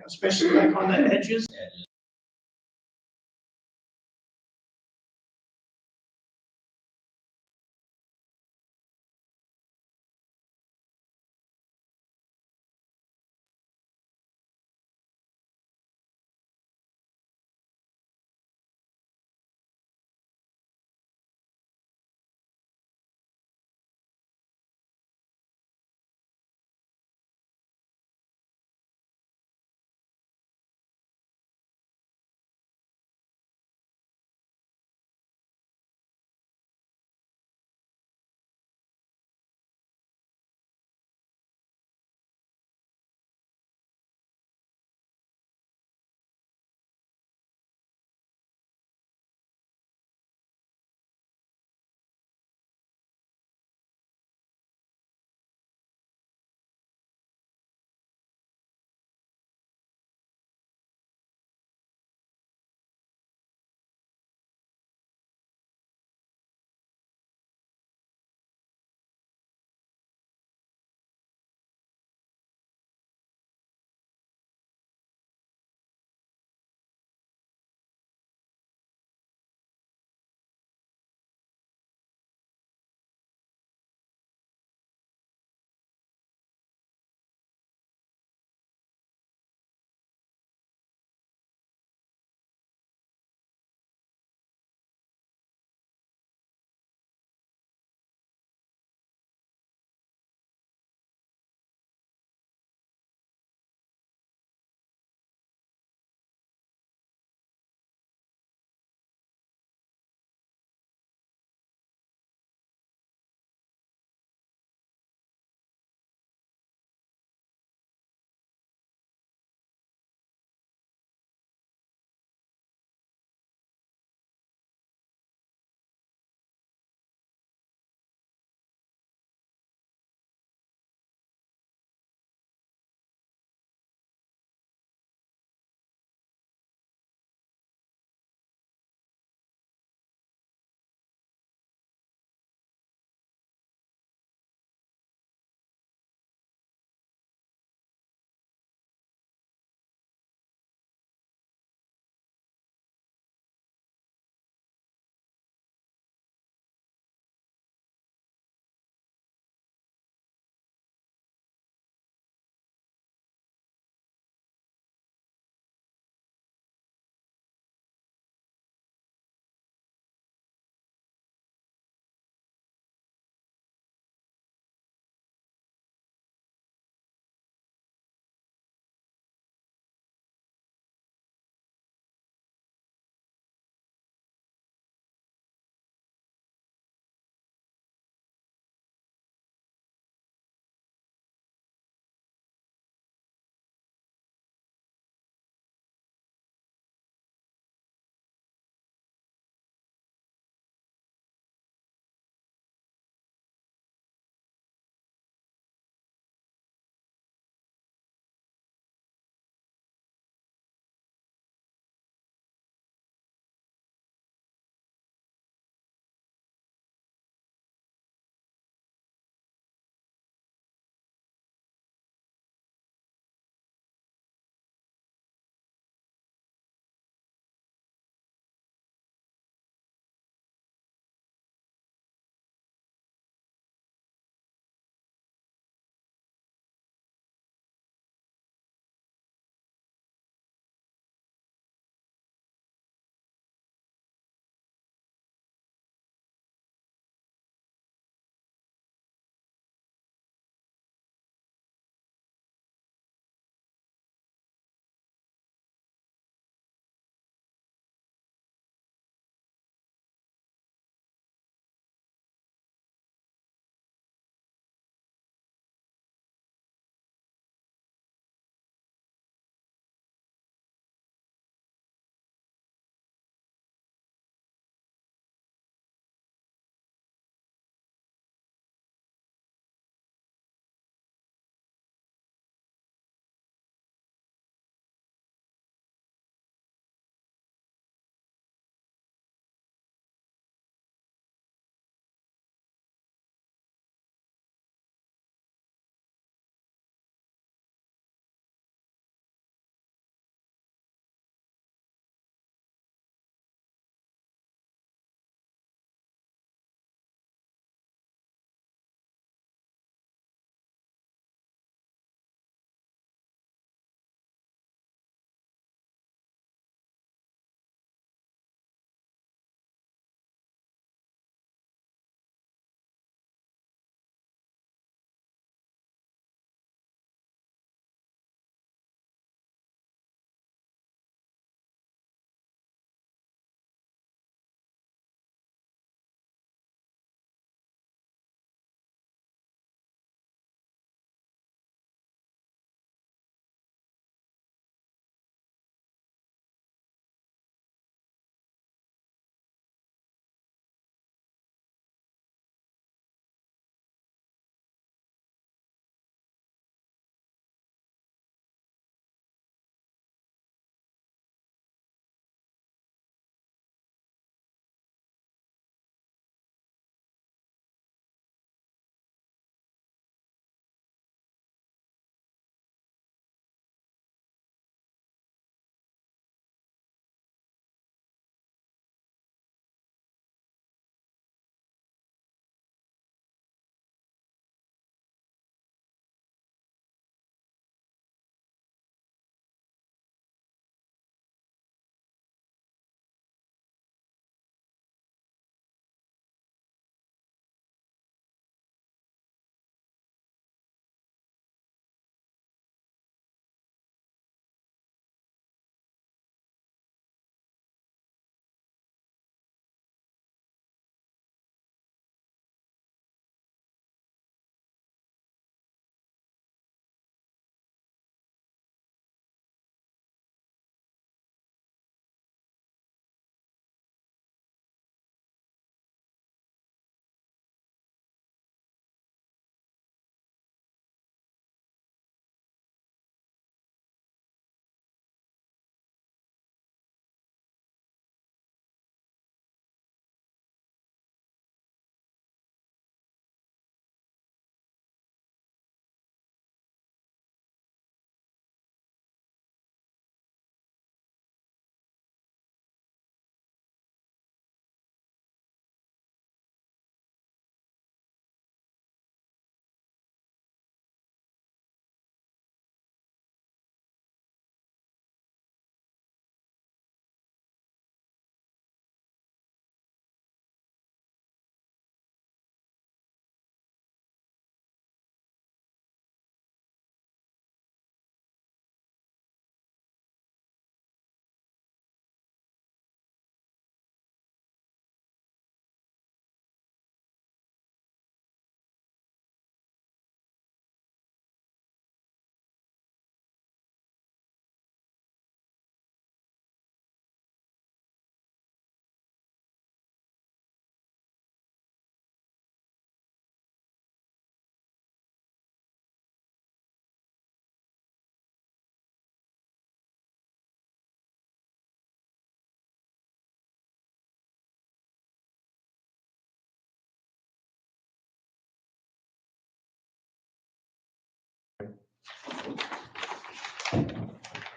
especially like on the edges.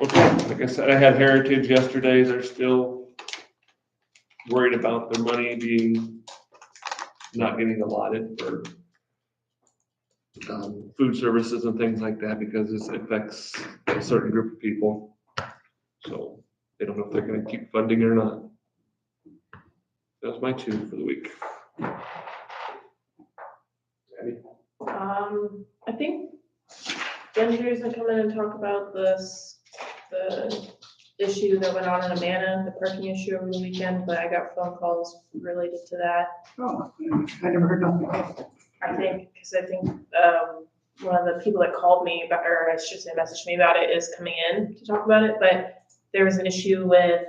Okay, like I said, I had Heritage yesterday, they're still worried about their money not getting allotted for food services and things like that, because this affects a certain group of people. So they don't know if they're gonna keep funding it or not. That was my 2 for the week. Abby? I think the engineers gonna come in and talk about the issue that went on in Amana, the parking issue over the weekend, but I got phone calls related to that. Oh, I never heard nothing. I think, one of the people that called me about, or I should say messaged me about it, is coming in to talk about it, but there was an issue with,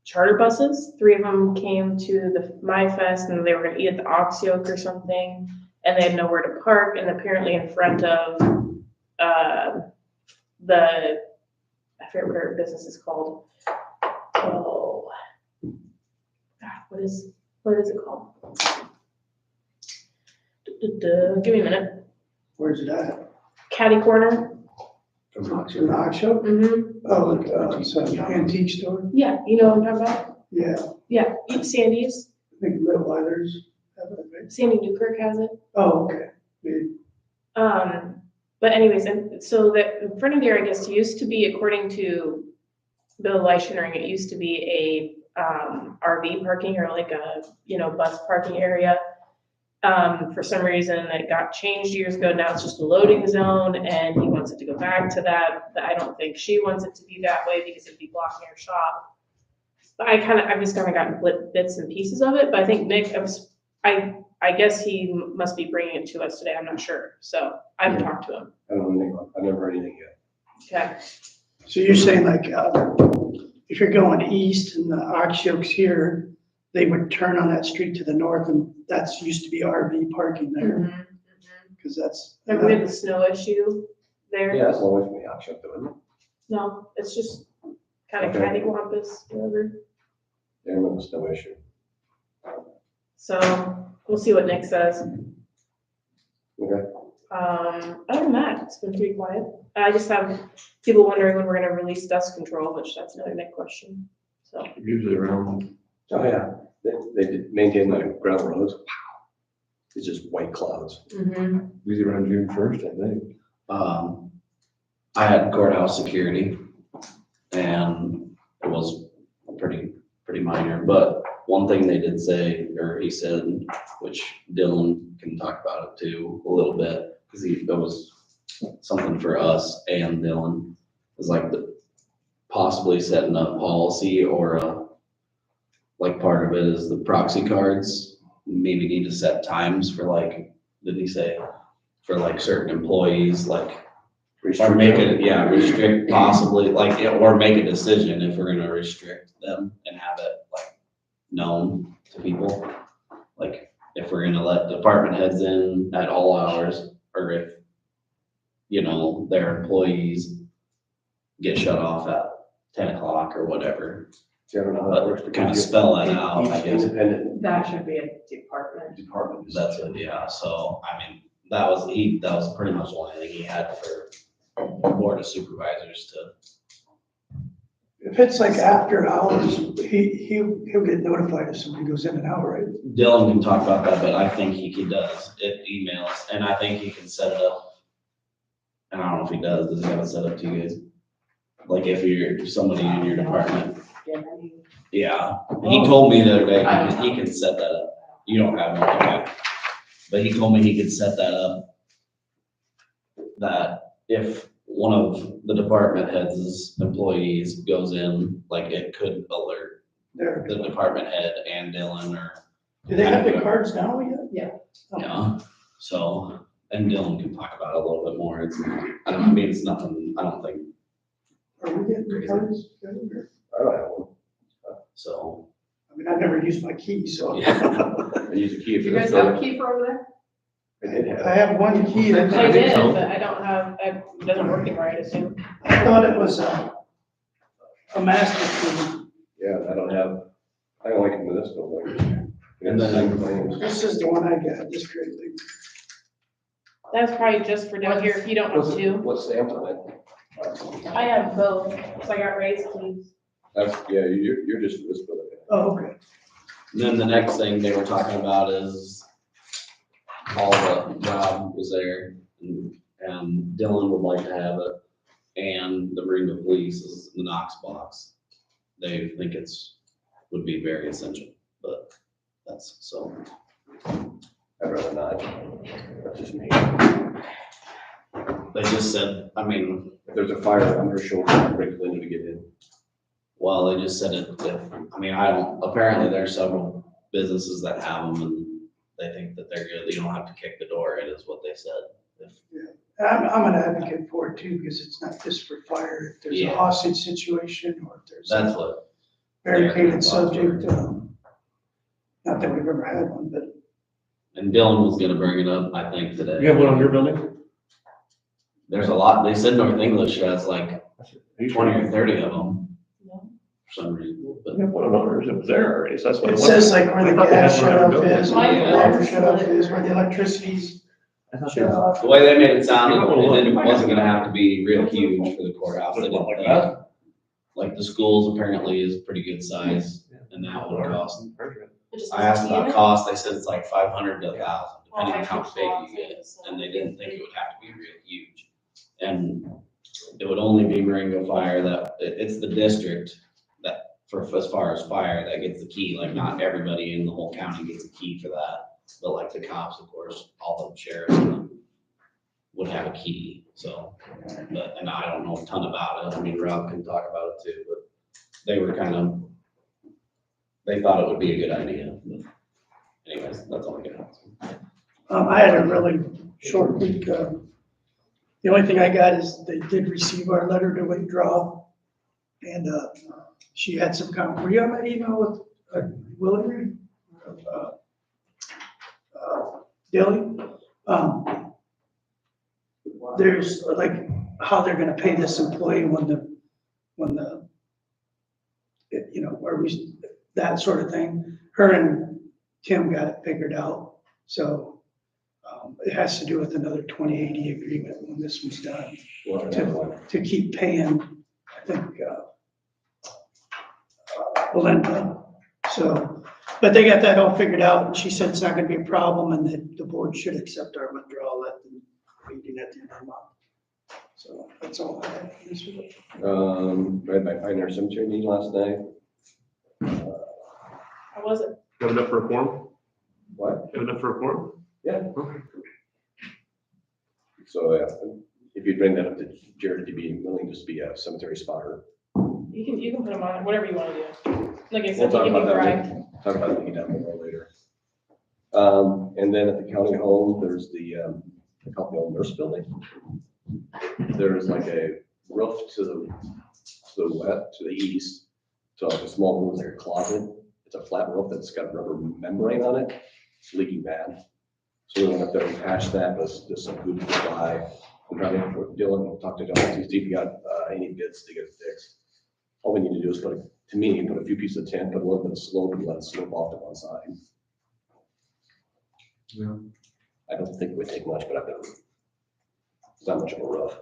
charter buses. 3 of them came to the MyFest and they were gonna eat at the Ox Yoke or something, and they had nowhere to park, and apparently in front of, I forget what her business is called. Oh, God, what is it called? Give me a minute. Where's it at? Caddy Corner. An auction show? Mm-hmm. Oh, it's an antique store? Yeah, you know what I'm talking about? Yeah, Yeah, Eat Sandy's. I think Little Others have it, right? Sandy Newkirk has it. Oh, okay. Maybe. But anyways, and so that in front of there, I guess, used to be, according to Bill Leishering, it used to be a RV parking, or like a, bus parking area. For some reason it got changed years ago. Now it's just a loading zone, and he wants it to go back to that. But I don't think she wants it to be that way because it'd be blocking her shop. But I've just kind of gotten bits and pieces of it. But I think Nick, I guess he must be bringing it to us today. I'm not sure. So I haven't talked to him. I don't know, I've never heard anything yet. Okay. So you're saying like, if you're going east and the Ox Yoke's here, they would turn on that street to the north, and that's used to be RV parking there, because that's. Remember we had the snow issue there? Yeah, that's a long way from the auction, though, isn't it? No, it's just kind of Okay. cattywampus, whatever. Yeah, I remember the snow issue. So we'll see what Nick says. Okay. Other than that, it's been pretty quiet. I just have people wondering when we're gonna release dust control, which that's another Nick question. So, Usually around, Oh, yeah, they did maintain the gravel roads. Wow. It's just white clouds. usually around June 1st, I think. I had courthouse security, and it was pretty minor, but one thing they did say, or he said, which Dylan can talk about it too a little bit, because it was something for us and Dylan, was like possibly setting up policy, or like part of it is the proxy cards, maybe need to set times for, like, did he say, for like certain employees, like, or make it, yeah, restrict possibly, like, or make a decision if we're gonna restrict them and have it like known to people. Like, if we're gonna let department heads in at all hours, or if, their employees get shut off at 10 o'clock or whatever. See, I don't know how that works. But kind of spell that out, I Each guess. independent that should be a department. department. is- That's it, yeah, so, I mean, that was pretty much the only thing he had for board of supervisors to. If it's like after hours, he'll get notified if somebody goes in and out, right? Dylan can talk about that, but I think he does, it emails, and I think he can set it up. And I don't know if he does he have it set up to you guys? Like, if you're somebody in your department, yeah, he told me the other day, he can set that up. You don't have one, okay. But he told me he could set that up, that if one of the department heads' employees goes in, like, it could alert There. the department head and Dylan, or, Do they have the cards now yet? so, and Dylan can talk about it a little bit more. I mean, it's nothing, I don't think, Are we getting the cards? I don't have one. so. I mean, I've never used my key, so. I use a key Do for you this guys have a building. key for over there? I did have. I have one key. I that- did, so. but I don't have, it doesn't work anymore, I assume. I thought it was a master key. Yeah, I don't like it with this building. And then- Claims. This is the one I got, this great thing. That's probably just for down here if you don't What's want it- to. What's stamped on it? I have both, so I got raised keys. That's, yeah, you're just this, but Oh, okay. And then the next thing they were talking about is all Rob was there and Dylan would like to have it. And the Marine Police is the Knox box. They think would be very essential, but that's so. I'd rather not. That's just me. They just said, I mean, If there's a fire, I'm sure she'll break the window to get in. well, they just said apparently there's several businesses that have them and they think that they're good. You don't have to kick the door in is what they said. I'm an advocate for it too, because it's not just for fire. If there's a Yeah. hostage situation or if there's That's a what, barricaded subject, not that we've ever had one, but and Dylan was gonna bring it up, I think, today. You have one on your building? There's a lot, they said North English has like 20 or 30 of them No. for some reason, We but have one of ours, it was there already, so that's what. it says like where I the thought they had gas one on shut our off building. is, where the Yeah. water shut off is, where the electricity's I thought shut they- off. the way they made it sound, You might wanna it look. wasn't gonna have to be real huge for the courthouse. They didn't Like think- that? Like the schools apparently is pretty good size and that would cost. It just I asked has about to be cost, they said it's like 500 to 1,000, Well, depending on I how think big so, you get. so- And they didn't think it would have to be real huge. And it would only be Marengo Fire it's the district that, as far as fire, that gets the key. Like not everybody in the whole county gets a key for that. But like the cops, of course, all the sheriffs would have a key, so. But, and I don't know a ton about it. I mean, Rob can talk about it too, but they were they thought it would be a good idea. But anyways, that's all I got. I had a really short week. The only thing I got is they did receive our letter to withdraw. And she had some were you on that email with Willie? Dilly? There's like how they're gonna pay this employee when the, where that sort of thing. Her and Tim got it figured out. So it has to do with another 2080 agreement when this was done to keep paying, I think, Belinda. So, but they got that all figured out and she said it's not gonna be a problem and that the board should accept our withdrawal at the meeting at the end of the month. So that's all I have for this week. Right by Pioneer Cemetery meeting last night. How was it? Have enough for a form? What? Have enough for a form? Yeah. Okay. So, if you bring that up to Jared, to be willing to be a cemetery spotter. You can put them on, whatever you wanna do. Like I We'll said, talk you can about be that, bribed. talk about it down there later. And then at the county home, there's the company owned nurse building. There's like a roof to the east, so like a small room, like a closet. It's a flat roof that's got a rubber membrane on it, it's leaking bad. So we went up there and patched that, was just some good supply. I'm trying to work with Dylan, we'll talk to Dylan, see if he got any bids to get it fixed. All we need to do is put a few pieces of tin, put a little bit of slope and let it slope off to one side. Yeah. I don't think it would take much, but it's not much of a roof.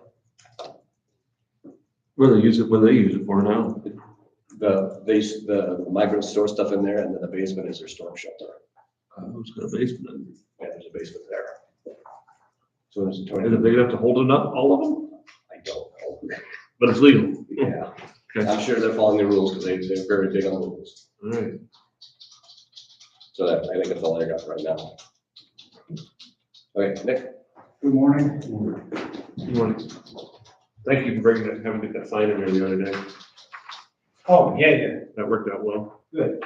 What do they use it for now? The migrants store stuff in there, and then the basement is their storm shelter. Who's got a basement? Yeah, there's a basement there. So there's a Is it toilet. big enough to hold it up, all of them? I don't know. But it's legal. Yeah, Okay. I'm sure they're following the rules because they're very big on the rules. All right. So I think that's all I got right now. Okay, Nick? Good morning. Good morning. Thank you for having to get that sign in there the other day. Oh, yeah. That worked out well. Good.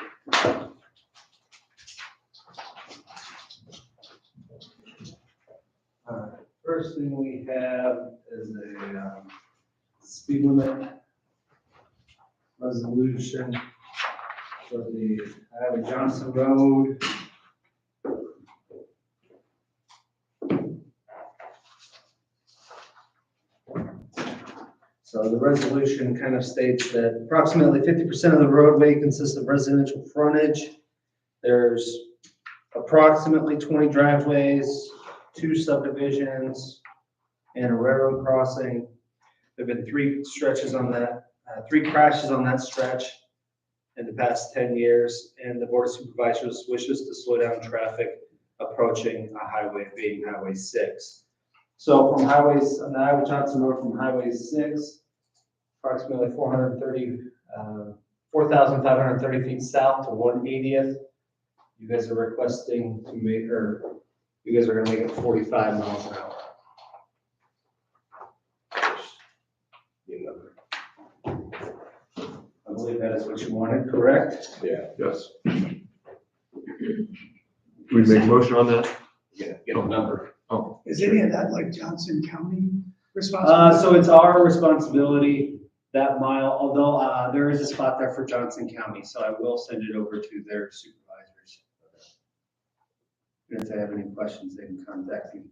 First thing we have is a speed limit resolution for the Iowa Johnson Road. So the resolution kind of states that approximately 50% of the roadway consists of residential frontage. There's approximately 20 driveways, 2 subdivisions, and a railroad crossing. There've been 3 stretches on that, 3 crashes on that stretch in the past 10 years, and the Board of Supervisors wishes to slow down traffic approaching a highway, being Highway 6. So from highways, on the Iowa Johnson Road from Highway 6, approximately 4,530 feet south to 180th, you guys are requesting to make, or you guys are gonna make it 45 miles an hour. I believe that is what you wanted, correct? Yeah, Yes. We make a motion on that? get a number. Oh, Is any of that like Johnson County responsibility? So it's our responsibility that mile, although, there is a spot there for Johnson County, so I will send it over to their supervisors. And if they have any questions, they can contact me.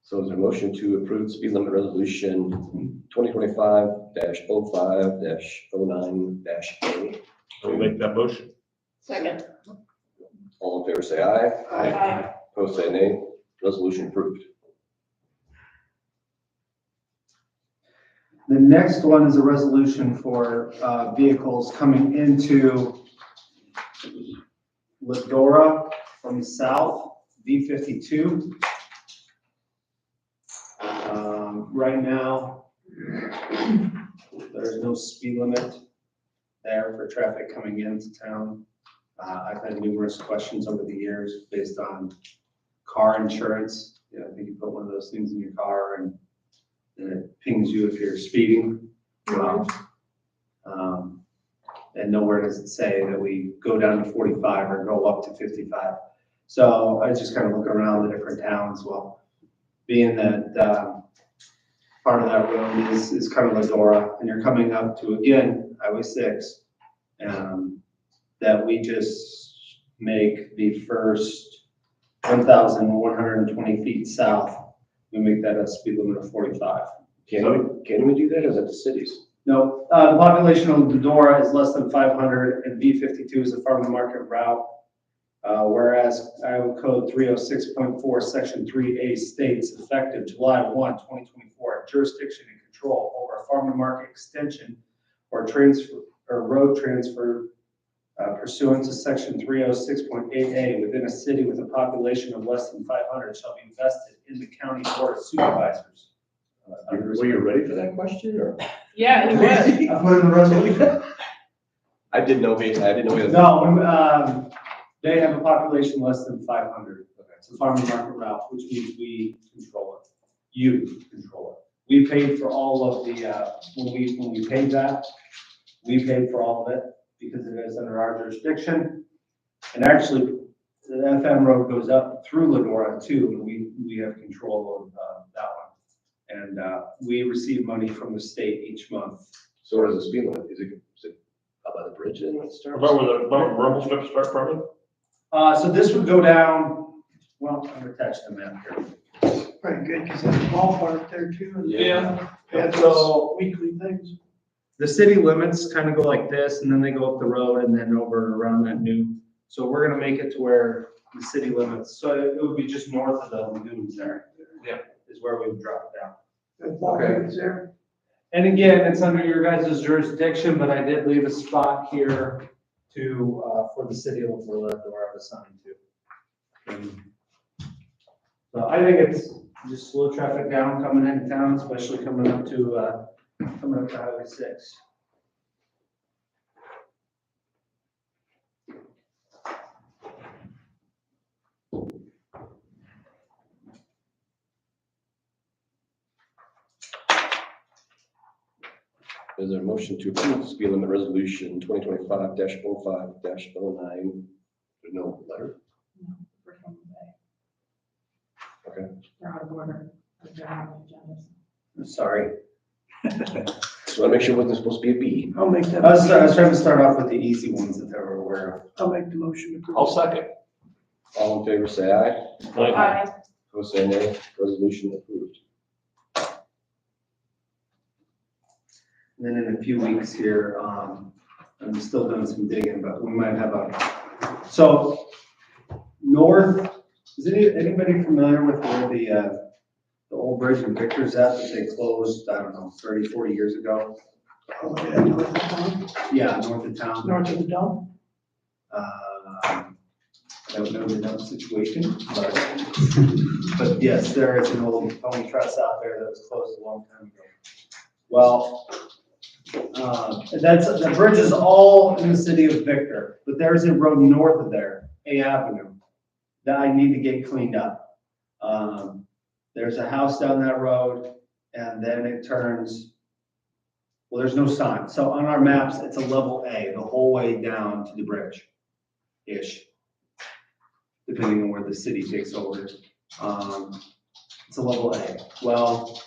So is there a motion to approve speed limit resolution 2025-05-09-A? I'll make that motion. Second. All in favor, say aye. Aye. Opposed, say nay. Resolution approved. The next one is a resolution for vehicles coming into Ladora from the south, V52. Right now, there's no speed limit there for traffic coming into town. I've had numerous questions over the years based on car insurance. You know, I think you put one of those things in your car and it pings you if you're speeding. And nowhere does it say that we go down to 45 or go up to 55. So I just kind of look around the different towns. Well, being that part of that road is kind of Ladora, and you're coming up to, again, Highway 6, that we just make the first 1,120 feet south, we make that a speed limit of 45. Can we do that, or is that the cities? No, the population of Ladora is less than 500, and V52 is a farm to market route. Whereas Iowa Code 306.4, Section 3A states effective July 1, 2024, jurisdiction and control over a farm to market extension or transfer or road transfer pursuant to Section 306.8A within a city with a population of less than 500 shall be vested in the county board of supervisors. Were you ready for that question, or? Yeah, he was. I put in the resolution. I didn't know we had. No, they have a population less than 500. It's a farm to market route, which means we control it. You control it. We paid for all of the, when we paid that, we paid for all of it because it is under our jurisdiction. And actually, the FM road goes up through Ladora too, and we have control of that one. And we receive money from the state each month. So what is the speed limit? Is it up by the bridge then when it starts? About where the rumble strips start from? So this would go down, well, I've attached the map here. Pretty good, because there's a ballpark there too. and Yeah. They have So- those weekly things. The city limits kind of go like this, and then they go up the road and then over around that new. So we're gonna make it to where the city limits, so it would be just north of the lagoons there. Yeah. Is where we would drop it down. That ballpark is there. And again, it's under your guys' jurisdiction, but I did leave a spot here to, for the city of Ladora to sign to. So I think it's just slow traffic down coming into town, especially coming up to Highway 6. Is there a motion to approve speed limit resolution 2025-05-09? There's no letter? Okay. They're out of order. They're on the agendas. I'm sorry. Just want to make sure it wasn't supposed to be a B. I'll make that. I was trying to start off with the easy ones that they were aware of. I'll make the motion. to approve. I'll second. All in favor, say aye. Aye. Opposed, say nay. Resolution approved. And then in a few weeks here, I'm still doing some digging, but we might have so north, is anybody familiar with where the the old bridge in Victor's that they closed, I don't know, 30, 40 years ago. Oh, yeah, north of town, Yeah, north of town. north of the dump. I don't know the dump situation, but yes, there is an old pony truss out there that was closed a long time ago. Well, the bridge is all in the city of Victor, but there's a road north of there, A Avenue, that I need to get cleaned up. There's a house down that road, and then it turns, well, there's no sign. So on our maps, it's a level A, the whole way down to the bridge-ish, depending on where the city takes over. It's a level A. Well,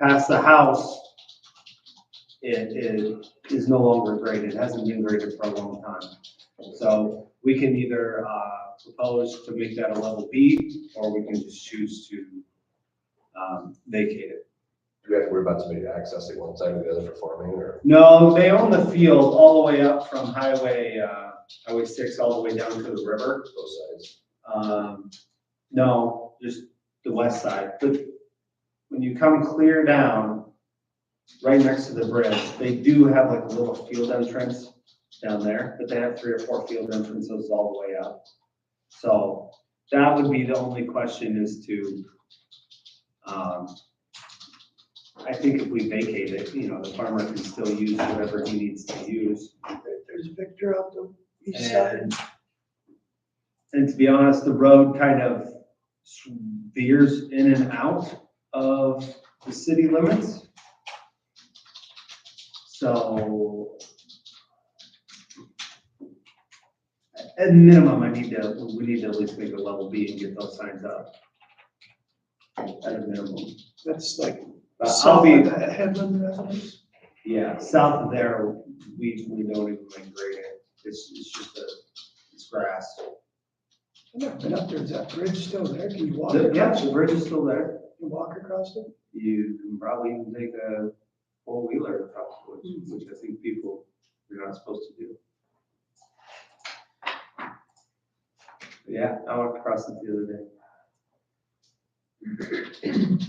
past the house, it is no longer graded. It hasn't been graded for a long time. So we can either propose to make that a level B, or we can just choose to vacate it. Do we have to worry about somebody accessing one side or the other for farming, or? No, they own the field all the way up from Highway 6 all the way down to the river. Both sides. No, just the west side. But when you come clear down, right next to the bridge, they do have like a little field entrance down there, but they have 3 or 4 field entrances all the way up. So that would be the only question is to, I think if we vacate it, the farmer can still use whatever he needs to use. There's Victor out the east side. And to be honest, the road kind of veers in and out of the city limits. So at minimum, we need to at least make a level B and get those signs up. At a minimum. That's like But I'll south be, of the Headland residence. yeah, south of there, we don't even like grade it. It's just it's grass. I've never been up there. Is that bridge still there? Can you walk Yeah, across the it? bridge is still there. Can you walk across it? You can probably even take a four-wheeler across, which I think people are not supposed to do. Yeah, I walked across it the other day.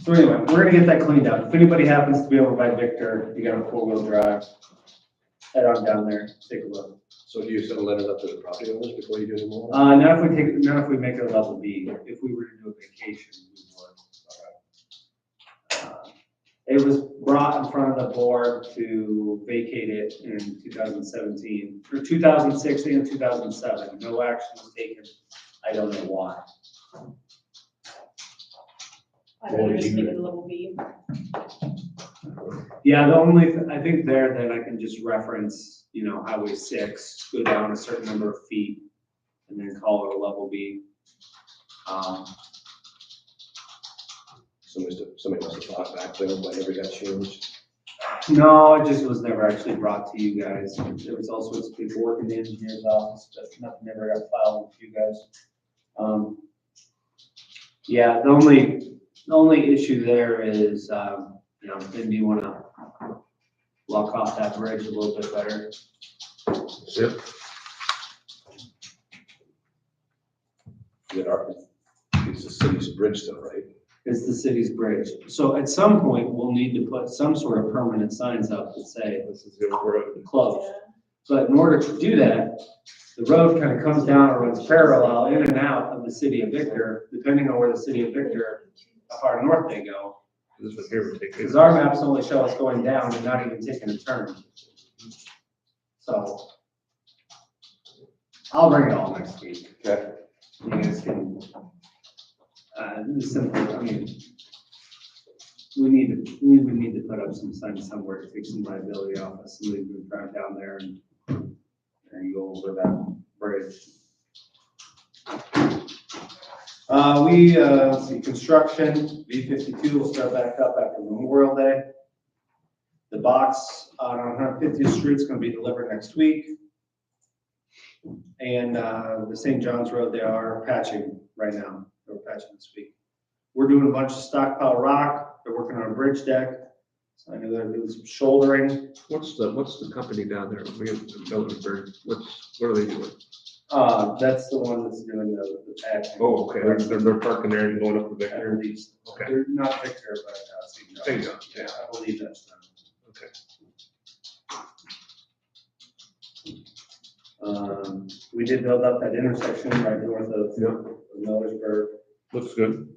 So anyway, we're gonna get that cleaned up. If anybody happens to be over by Victor, you got a 4-wheel drive, head on down there, take a look. So do you send letters up to the property owners before you do them all? Not if we make it a level B. If we were to do a vacation, we would. It was brought in front of the board to vacate it in 2017, or 2016 and 2007. No action was taken. I don't know why. I would just make it a level B. Yeah, the only, I think there that I can just reference, Highway 6, go down a certain number of feet and then call it a level B. Somebody must have thought back then, but never got changed. No, it just was never actually brought to you guys. There was all sorts of people working in the engineer's office, but nothing ever got filed with you guys. Yeah, the only issue there is, then do you wanna block off that bridge a little bit better? Yep. It's the city's bridge though, right? It's the city's bridge. So at some point, we'll need to put some sort of permanent signs up that say This is the old road. closed. But in order to do that, the road kind of comes down or runs parallel in and out of the city of Victor, depending on where the city of Victor, how far north they go. This one here would take. Because our maps only show us going down and not even taking a turn. So I'll bring it all next week. Okay. You guys can, it's simple, we would need to put up some signs somewhere to take some liability off us. Somebody would drive down there and go over that bridge. Let's see, construction, B52 will start back up after Memorial Day. The box on 150th Street is gonna be delivered next week. And, the St. John's Road, they are patching right now. They're patching this week. We're doing a bunch of stockpile rock. They're working on a bridge deck. So I know they're doing some shouldering. What's the company down there? We have Millersburg. What are they doing? That's the one that's doing the patching. Oh, okay, they're parking there and going up the Victor. Or these, Okay. they're not Victor, but, St. St. John's. John's, Yeah, I believe that's them. Okay. We did build up that intersection right north of Yep. Millersburg, Looks good.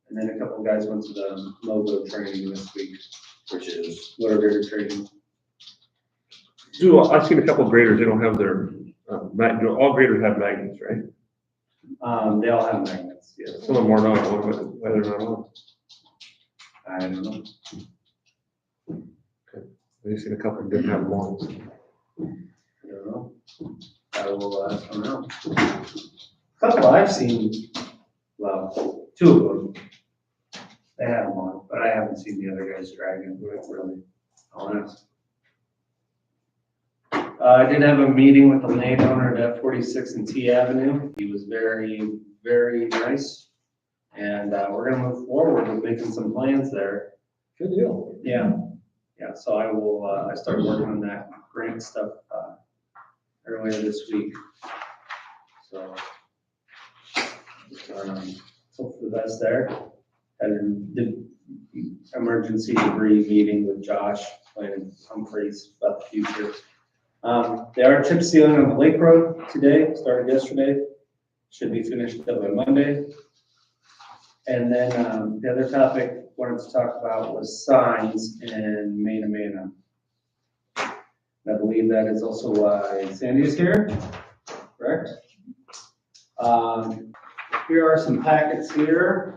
and then a couple of guys went to the logo training this week, Which is, motor training. I've seen a couple of graders, they don't have their, all graders have magnets, right? They all have magnets, yes. Some of them are not, I wonder why they're not on. I don't know. I've seen a couple that didn't have them on. I don't know. I will ask them out. Couple I've seen, well, two of them. They have them on, but I haven't seen the other guys dragging, really, honest. I did have a meeting with the landowner at F46 and T Avenue. He was very, very nice. And, we're gonna move forward with making some plans there. Good deal. Yeah, yeah, so I will, I started working on that grant stuff, earlier this week. So, hope for the best there. And the emergency debris meeting with Josh and Humphreys about the future. They are chip sealing on the Lake Road today, started yesterday. Should be finished up by Monday. And then, the other topic I wanted to talk about was signs in Manamana. And I believe that is also why Sandy is here, correct? Here are some packets here.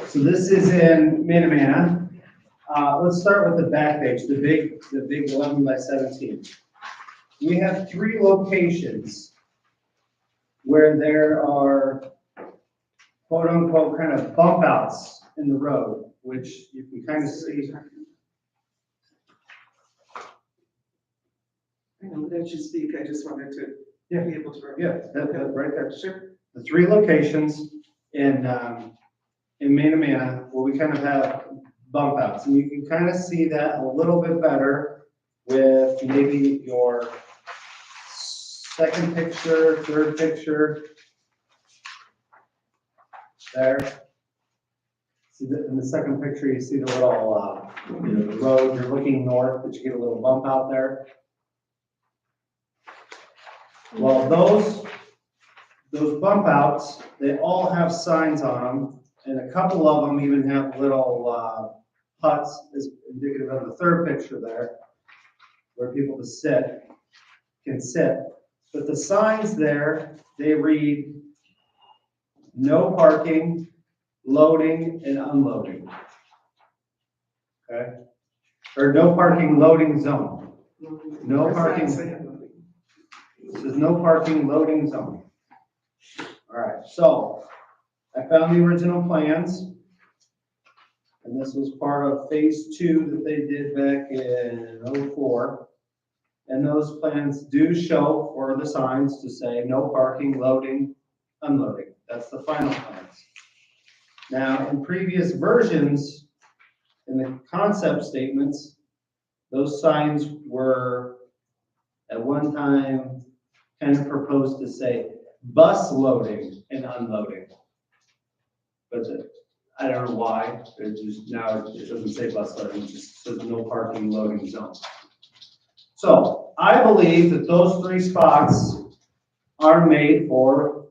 So this is in Manamana. Let's start with the back page, the big 11 by 17. We have 3 locations where there are quote unquote kind of bump outs in the road, which you can kind of see. I know, but as you speak, I just wanted to Yeah. be able to. Yeah, that right there. Sure. The 3 locations in Manamana where we kind of have bump outs. And you can kind of see that a little bit better with maybe your second picture, third picture. There. See in the second picture, you see the little, the road, you're looking north, but you get a little bump out there. Well, those bump outs, they all have signs on them, and a couple of them even have little huts, as indicative of the third picture there, where people can sit. But the signs there, they read, no parking, loading, and unloading. Okay? Or no parking, loading zone. No parking. There's no parking loading zone. All right, so I found the original plans. And this was part of phase 2 that they did back in '04. And those plans do show for the signs to say no parking, loading, unloading. That's the final plans. Now, in previous versions, in the concept statements, those signs were at one time kind of proposed to say bus loading and unloading. But I don't know why, it just, now it doesn't say bus loading, it just says no parking loading zone. So I believe that those 3 spots are made for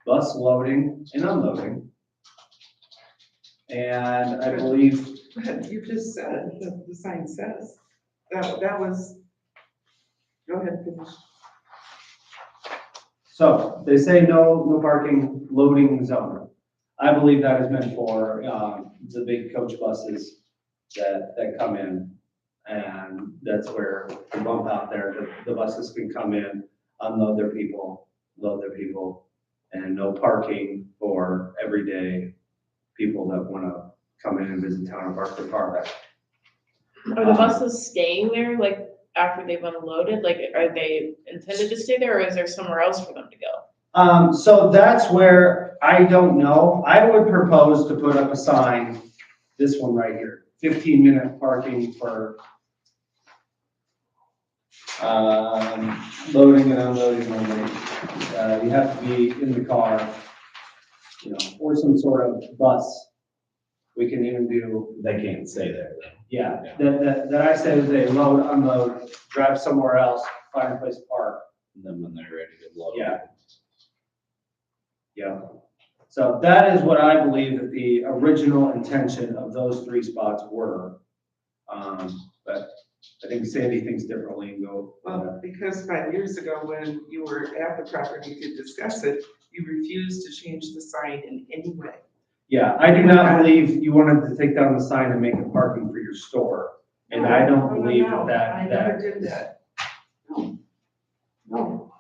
bus loading and unloading. And I believe, You just said, the sign says, that was, go ahead, finish. so they say no parking loading zone. I believe that is meant for, the big coach buses that come in. And that's where the bump out there, the buses can come in, unload their people, load their people, and no parking for everyday people that wanna come in and visit town and park their car there. Are the buses staying there, like, after they've unloaded? Like, are they intended to stay there, or is there somewhere else for them to go? So that's where, I don't know. I would propose to put up a sign, this one right here, 15-minute parking for loading and unloading only. You have to be in the car, or some sort of bus. We can even do, They can't stay there. yeah, that I said is they load, unload, drive somewhere else, find a place to park. And then when they're ready to load. Yeah. Yeah. So that is what I believe that the original intention of those 3 spots were. But I think Sandy thinks differently and go. Well, because 5 years ago, when you were at the property to discuss it, you refused to change the sign in any way. Yeah, I do not believe you wanted to take down the sign and make it parking for your store. And I don't No, believe no, that, I never did that. No. No.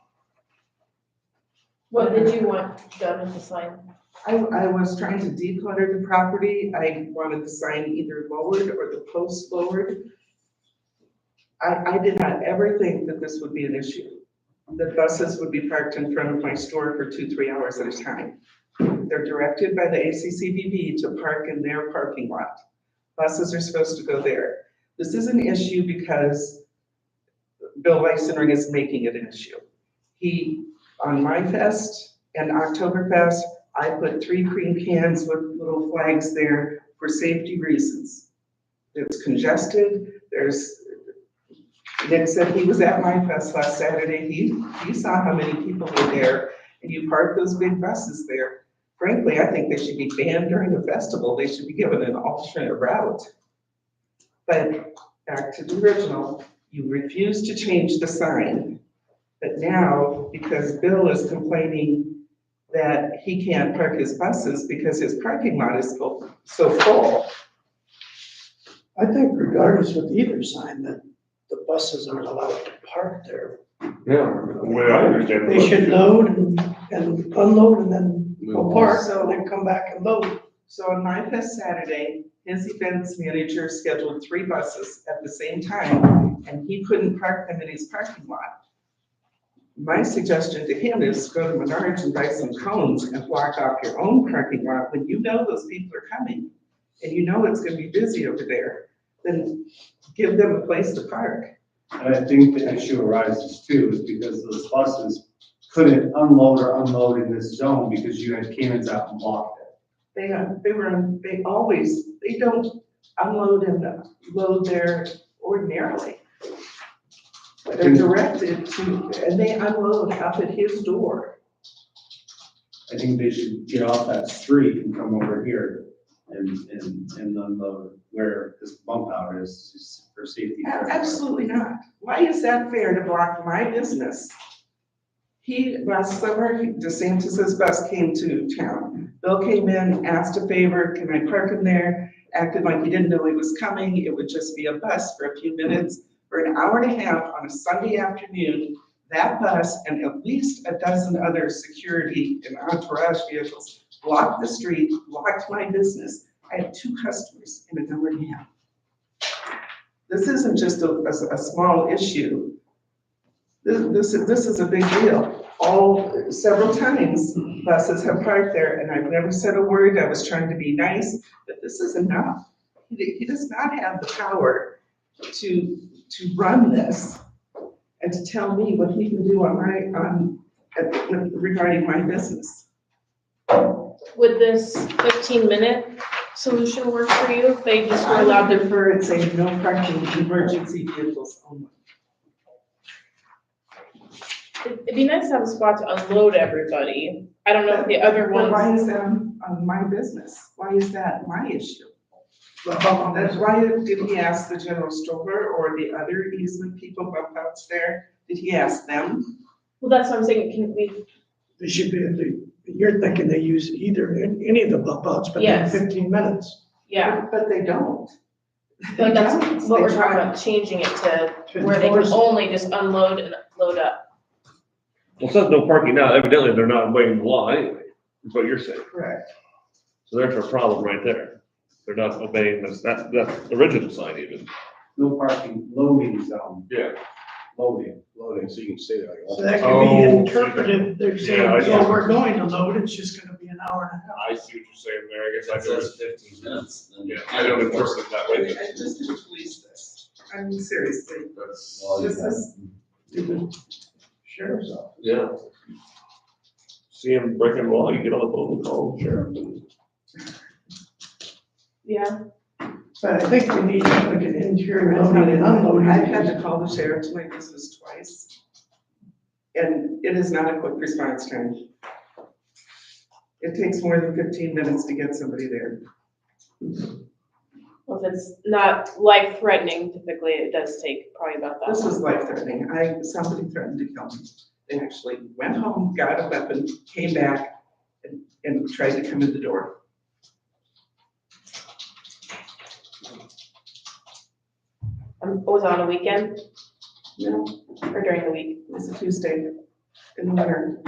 What did you want done with the sign? I was trying to declutter the property. I wanted the sign either lowered or the post lowered. I did not ever think that this would be an issue. The buses would be parked in front of my store for 2-3 hours at a time. They're directed by the ACCBB to park in their parking lot. Buses are supposed to go there. This is an issue because Bill Weisenring is making it an issue. On My Fest and Oktoberfest, I put 3 cream cans with little flags there for safety reasons. It's congested, Nick said he was at My Fest last Saturday, he saw how many people were there, and you park those big buses there. Frankly, I think they should be banned during the festival, they should be given an alternate route. But back to the original, you refuse to change the sign, but now, because Bill is complaining that he can't park his buses because his parking lot is so full. I think regardless with either sign, that the buses aren't allowed to park there. Yeah, the way I understand it. They should load and unload and then go Move park, on. and then come back and load. So on My Fest Saturday, his events manager scheduled 3 buses at the same time, and he couldn't park them in his parking lot. My suggestion to him is go to Menards and buy some cones and block off your own parking lot when you know those people are coming, and you know it's gonna be busy over there, then give them a place to park. And I think the issue arises too, is because those buses couldn't unload or unload in this zone because you had cannons out and blocked it. They don't unload and load there ordinarily. They're directed to, and they unload up at his door. I think they should get off that street and come over here and unload where this bump out is for safety. Absolutely not. Why is that fair to block my business? Last summer, DeSantis's bus came to town. Bill came in, asked a favor, can I park him there? Acted like he didn't know he was coming. It would just be a bus for a few minutes. For an hour and a half on a Sunday afternoon, that bus and at least a dozen other security and entourage vehicles blocked the street, blocked my business. I had 2 customers in an hour and a half. This isn't just a small issue. This is a big deal. Several times buses have parked there and I've never said a word. I was trying to be nice, but this is enough. He does not have the power to run this and to tell me what he can do regarding my business. Would this 15-minute solution work for you if they just were I allowed would to? prefer it say no parking, emergency vehicles only. It'd be nice to have a spot to unload everybody. I don't know if the other But why ones, is that on my business? Why is that my issue? That's why, did he ask the general store or the other easement people bump outs there? Did he ask them? well, that's what I'm saying, can we, They should be, you're thinking they use any of the bump outs, but then Yes. 15 minutes. yeah, But they don't. but that's They don't. what we're They talking try- about, changing it to To where they can enforce it. only just unload and load up. Well, it says no parking now, evidently they're not obeying the law anyway, is what you're saying. Correct. So there's a problem right there. They're not obeying this, that original sign even. no parking loading zone, Yeah. loading. Loading, so you can stay there. like So a- that could Oh, be interpreted, they're saying, Yeah, I see. oh, we're going to load, it's just gonna be an hour and a half. I see what you're saying there, I guess I It don't, says 15 minutes. then- yeah, I don't interpret it that way. I just didn't police this. I mean, seriously, That's, Well, you this got- is, Even sheriff's office. yeah. See him breaking the law, you get on the phone and call the sheriff. Yeah, But I think we need like an interior loading and unloading. I've had to call the sheriff to my business twice. And it is not a quick response time. It takes more than 15 minutes to get somebody there. well, if it's not life threatening, typically it does take probably about that This long. was life threatening. Somebody threatened to kill me. They actually went home, got a weapon, came back and tried to come in the door. Was it on a weekend No, or during the week? it was a Tuesday in the winter.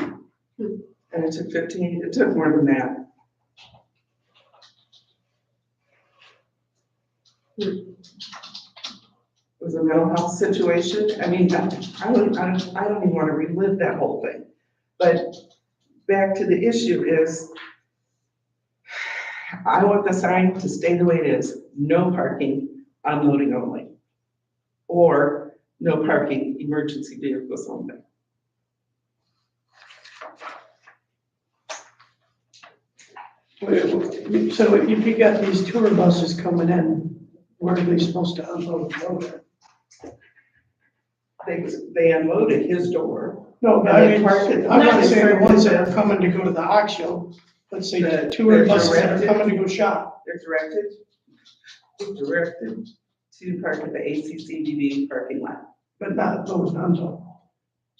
And it took more than that. It was a mental health situation. I mean, I don't even want to relive that whole thing. But back to the issue is, I want the sign to stay the way it is, no parking, unloading only. Or no parking, emergency vehicles only. So if you got these tour buses coming in, where are they supposed to unload and load at? They unloaded his door. No, but And I they mean, park it- I'm not saying the ones that are coming to go to the ox show, let's say the They're tour buses that are directed. coming to go shop. They're directed to park at the ACCDD parking lot. But not those unload.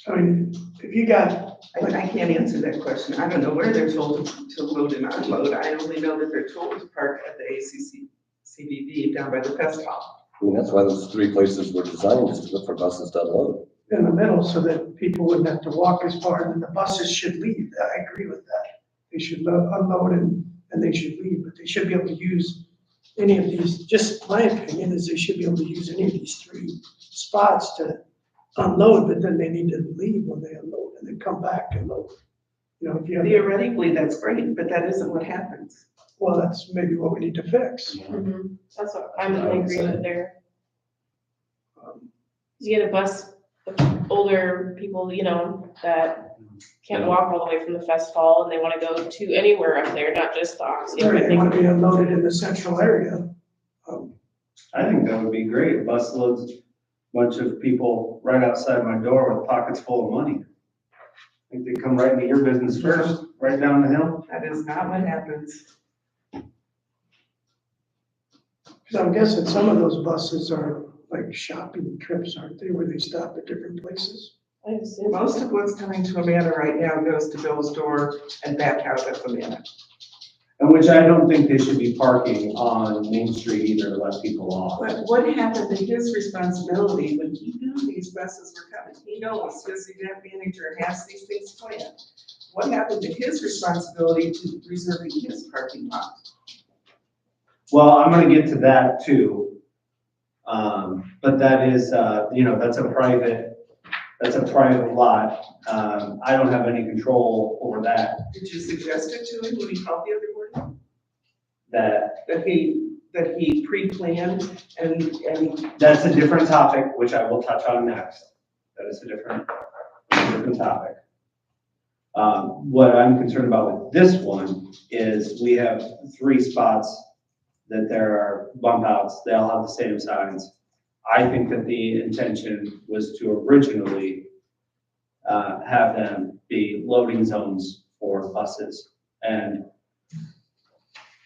I mean, if you got, I can't answer that question. I don't know where they're told to load and unload. I only know that they're told to park at the ACCDD down by the fest hall. I mean, that's why those three places were designed, is to look for buses to unload. in the middle so that people wouldn't have to walk as far, and then the buses should leave. I agree with that. They should unload and they should leave, but they should be able to use any of these, just my opinion is they should be able to use any of these three spots to unload, but then they need to leave when they unload and then come back and load. You know, if you have, Theoretically, that's great, but that isn't what happens. well, that's maybe what we need to fix. Mhm. That's what, I'm in agreement there. Um, You get a bus with older people, you know, that can't walk all the way from the fest hall and they wanna go to anywhere up there, not just the Oxy. I They think want to be unloaded in the central area. I think that would be great. Bus loads a bunch of people right outside my door with pockets full of money. I think they come right into your business first, right down the hill. That is not what happens. Because I'm guessing some of those buses are like shopping trips, aren't they, where they stop at different places? I assume. Most of what's coming to Amana right now goes to Bill's door and back out of Amana. And which I don't think they should be parking on Main Street either to let people off. But what happened to his responsibility when he knew these buses were coming? He knows his event manager has these things planned. What happened to his responsibility to reserving his parking lot? Well, I'm gonna get to that too. But that is, that's a private lot. I don't have any control over that, Did you suggest it to him when he called the other morning? that, That he pre-planned and that's a different topic, which I will touch on next. That is a different topic. What I'm concerned about with this one is we have 3 spots that there are bump outs. They all have the same signs. I think that the intention was to originally have them be loading zones for buses. And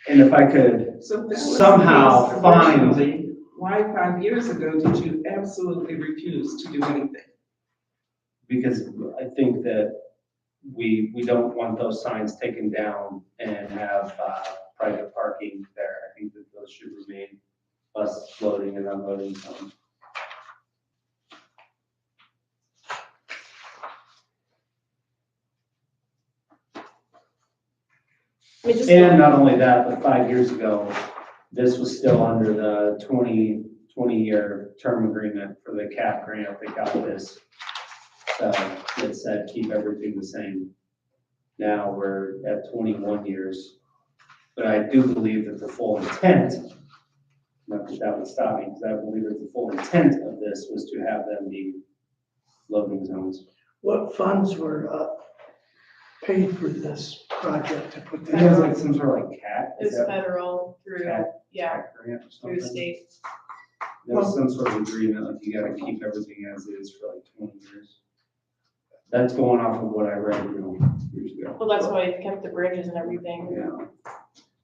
if I could so that was somehow the case find, originally, why 5 years ago did you absolutely refuse to do anything? because I think that we don't want those signs taken down and have private parking there. I think that those should remain bus loading and unloading zones. I mean, just And not only that, but 5 years ago, this was still under the 20 20-year term agreement for the CAP grant, they got this. So it said keep everything the same. Now we're at 21 years. But I do believe that the full intent, not that that would stop me, because I believe that the full intent of this was to have them be loading zones. What funds were paid for this project to put It was together? like some sort of like CAT. is It's that federal through, CAT? yeah, CAT grant or through something? state. There was some sort of agreement, like you gotta keep everything as is for like 20 years. That's going off of what I read, years ago. Well, that's why it kept the bridges and everything. Yeah.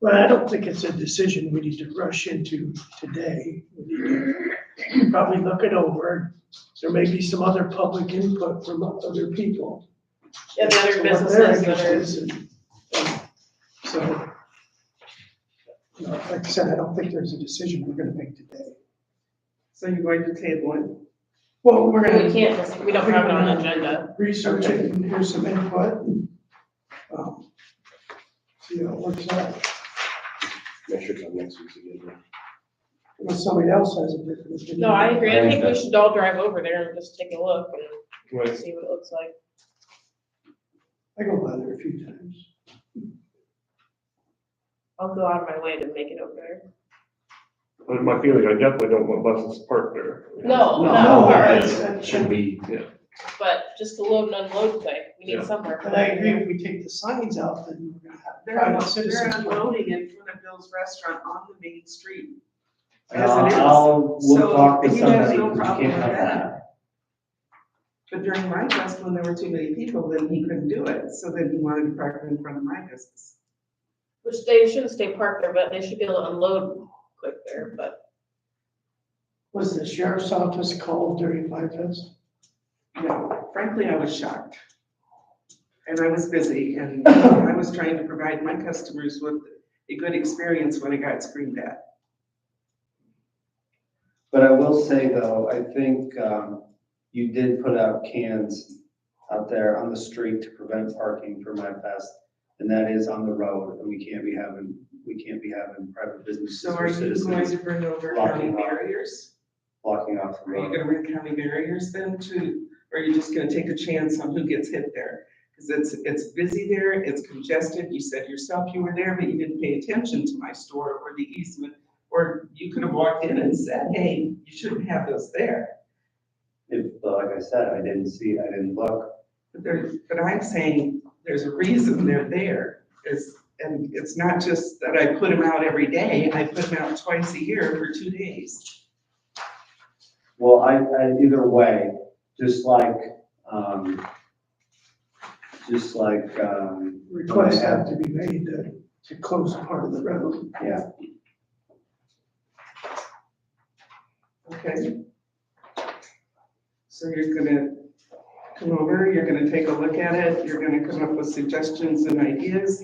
Well, I don't think it's a decision we need to rush into today. We need to probably look it over. There may be some other public input from other people. Yeah, the other So what their businesses that interest are, is, and so, you know, like I said, I don't think there's a decision we're gonna make today. So you're going to table it? Well, we're we gonna can't, we don't have it on the agenda. research it and hear some input and, see how it works out. Make sure it's on next week's agenda. If somebody else has a different opinion. No, I agree. I think we that's- should all drive over there and just take a look and Right. see what it looks like. I go by there a few times. I'll go out of my way to make it over there. But my feeling, I definitely don't want buses parked there. No, No, no, that Should be, but just to load and unload quick, we Yeah. need somewhere. But I agree, if we take the signs out, then we're gonna have They're private citizens. unloading in front of Bill's Restaurant on the main street. And As it is. we'll So talk to he has somebody, no but you problem can't with have that. that. But during my fest, when there were too many people, then he couldn't do it. So then he wanted to park in front of my business. Which they shouldn't stay parked there, but they should be able to unload quick there, but Was the sheriff's office called during my fest? No, frankly, I was shocked. And I was busy and I was trying to provide my customers with a good experience when it got screamed at. But I will say though, I think, you did put out cans out there on the street to prevent parking for my fest. And that is on the road and we can't be having private businesses So or are you going citizens to bring over blocking county off. barriers? blocking off the Are you road. gonna bring county barriers then too? Or are you just gonna take a chance on who gets hit there? Because it's busy there, it's congested. You said yourself you were there, but you didn't pay attention to my store or the easement. Or you could have walked in and said, hey, you shouldn't have those there. Like I said, I didn't look. But I'm saying there's a reason they're there. And it's not just that I put them out every day, I put them out twice a year for 2 days. Well, I either way, just like, Requests have to be made to close part of the road. yeah, Okay. So you're gonna come over, you're gonna take a look at it, you're gonna come up with suggestions and ideas.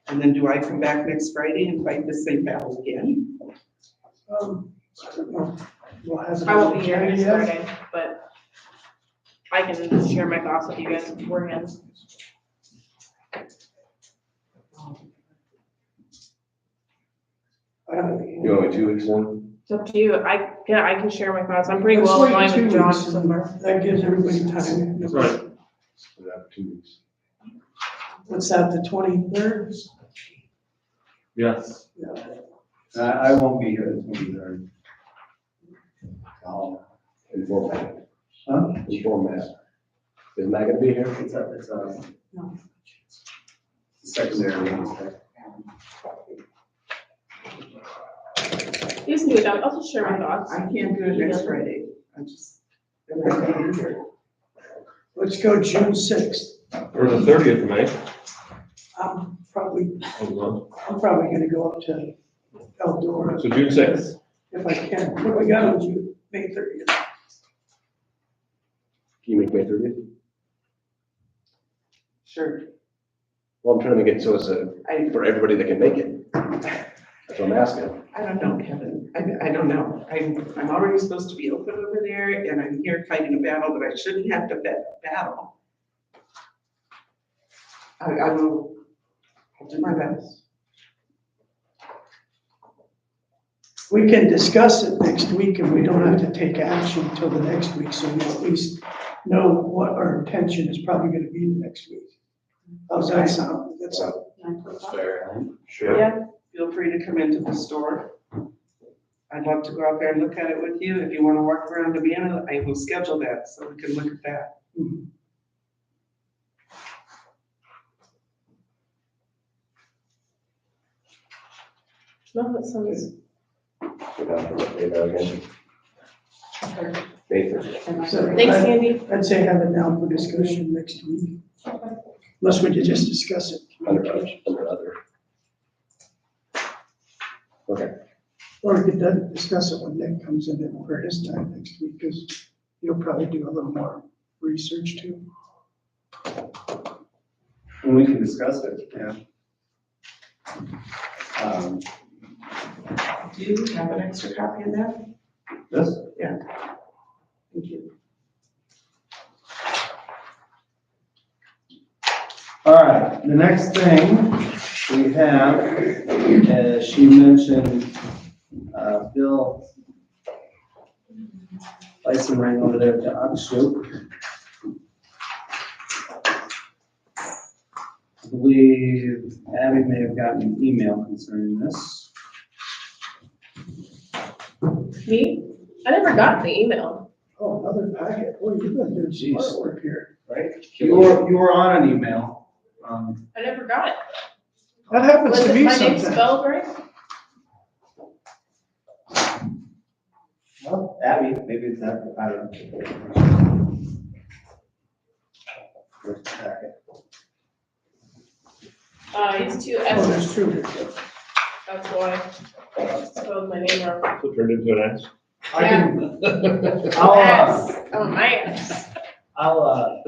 And then do I come back next Friday and fight the same battle again? I don't know. We'll have it I on won't the be here agenda next yet. Friday, but I can share my thoughts with you guys beforehand. You want me 2 weeks then? It's up to you. I can share my thoughts. I'm pretty Let's well wait aligned 2 with John weeks, so and far. that gives everybody time. That's right. Put it out for 2 weeks. What's that, the 23rd? Yes. I won't be here the 23rd. Inform Matt. Huh? Inform Matt. Is Matt gonna be here? It's secondary meeting. You can do it, Doug. I'll just share my thoughts. I can't do it next Friday. I just, I'm not gonna be here. Let's go June 6th. Or the 30th of May. I'm probably Hold gonna go up to Eldora. on. So June 6th. If I can. What do we got on June, May 30th? Can you make May 30th? Sure. Well, I'm trying to make it so it's for everybody that can make it. That's what I'm asking. I don't know, Kevin. I don't know. I'm already supposed to be open over there and I'm here fighting a battle that I shouldn't have to battle. I'll do my best. We can discuss it next week and we don't have to take action until the next week, so we at least know what our intention is probably gonna be next week. How's that sound? That's That's fair, I think. Sure. Yeah, Feel free to come into the store. I'd love to go out there and look at it with you. If you want to walk around the Vienna, I will schedule that so we can look at that. no, that sounds, Go down to what day there again? May 1st. So thanks, Sandy. I'd say have it down for discussion next week. Unless we could just discuss it. Under other. Okay, Or we could discuss it when Nick comes in for his time next week, because he'll probably do a little more research too. And we can discuss it, yeah. Do you have an extra copy of that? This? Yeah. Thank you. All right, the next thing we have, as she mentioned, Bill Bison ran over there to Oxshoot. I believe Abby may have gotten an email concerning this. Me? I never got the email. Oh, another packet. Boy, you've been doing some Jeez. work here. Right? You were on an email. I never got it. That happens Was to it me my name sometimes. spelled right? Well, Abby, maybe it's that, I don't know. Where's the packet? It's two Oh, S's, that's true. that's why I spelled my name wrong. So turned into an S. I can, S, oh, my S. I'll,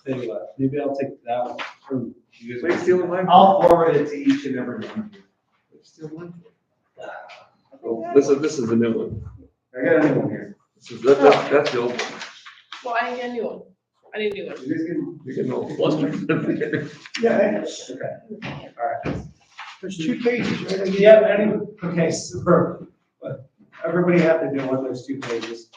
tell you what, maybe I'll take that one from you Wait, guys. stealing mine? I'll forward it to each and every one of you. Stealing mine? Oh, this is the new one. I got a new one here. That's the old one. Well, I didn't get a new one. I didn't do one. You guys can, You're getting all flustered. Yeah, okay, all right. there's 2 pages, right? I gave Yeah, you- okay, super, but everybody have to deal with those 2 pages.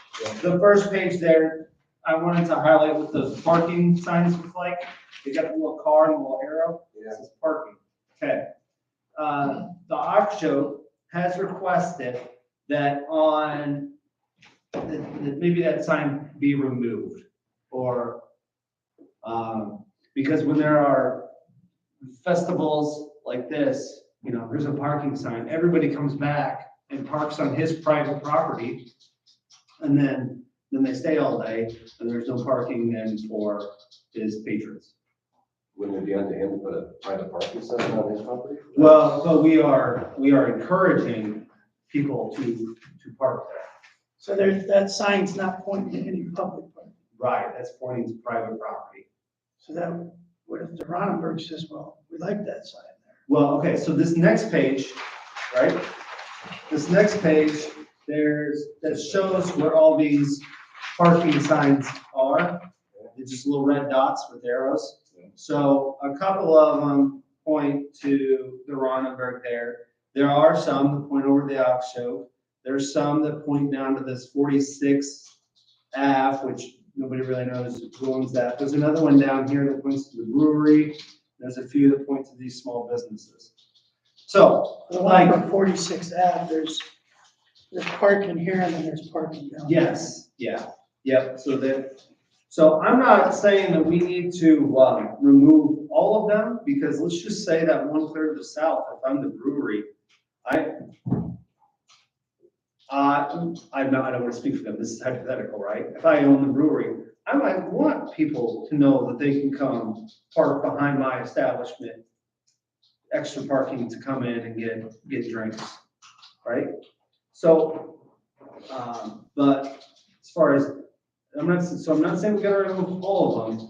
The first page there, I wanted to highlight what those parking signs look like. They got a little car and a little arrow. It says parking. Okay. The Oxshow has requested that that maybe that sign be removed or, because when there are festivals like this, you know, there's a parking sign, everybody comes back and parks on his private property. And then they stay all day and there's no parking then for his patrons. Wouldn't it be on to him to put a private parking sign on his property? Well, but we are encouraging people to park there. So that sign's not pointing to any public park. Right, that's pointing to private property. So that, what if the Ronenberg says, well, we like that sign there? Well, okay, so this next page, right? This next page, that shows where all these parking signs are. They're just little red dots with arrows. So a couple of them point to the Ronenberg there. There are some that point over to the Oxshow. There's some that point down to this 46th Ave, which nobody really knows who owns that. There's another one down here that points to the brewery. There's a few that point to these small businesses. So, The like, one for 46th Ave, there's parking here and then there's parking down there. yes, yeah, yep, so I'm not saying that we need to, remove all of them, because let's just say that 1/3 of the south, if I'm the brewery, I don't want to speak for them, this is hypothetical, right? If I own the brewery, I might want people to know that they can come park behind my establishment, extra parking to come in and get drinks, right? So, but as far as, I'm not saying we gotta remove all of them,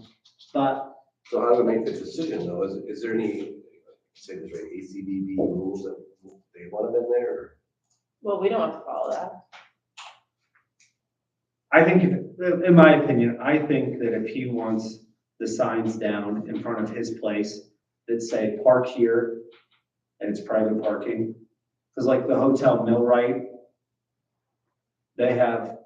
but So how do we make the decision though? Is there any, say there's like ACBB rules that they want them in there? Or? Well, we don't have to follow that. I think, in my opinion, I think that if he wants the signs down in front of his place that say park here and it's private parking, Cause like the Hotel Millwright, they have,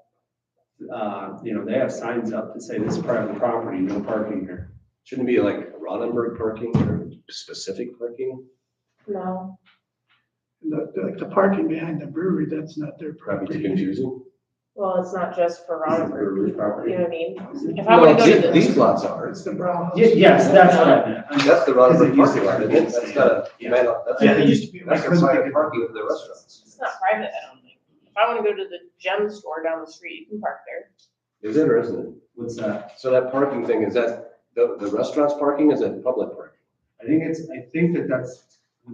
they have signs up that say this is private property, no parking here. Shouldn't it be like Rottenberg parking or specific parking? No, Like the parking behind the brewery, that's not their Probably too property. confusing. well, it's not just for Rottenberg, Brewery property. you know what I mean? If I wanna go to These the, lots are. It's the Brown House. Yes, that's what I meant. That's the Because it Rottenberg used to parking lot, be- isn't it? That's not a, Yeah. man, that's Yeah, they used to be. that's a private parking of the restaurants. it's not private, I don't think. If I wanna go to the gem store down the street, you can park there. Is it or isn't it? What's that? So that parking thing, is that the restaurant's parking, is it public parking? I think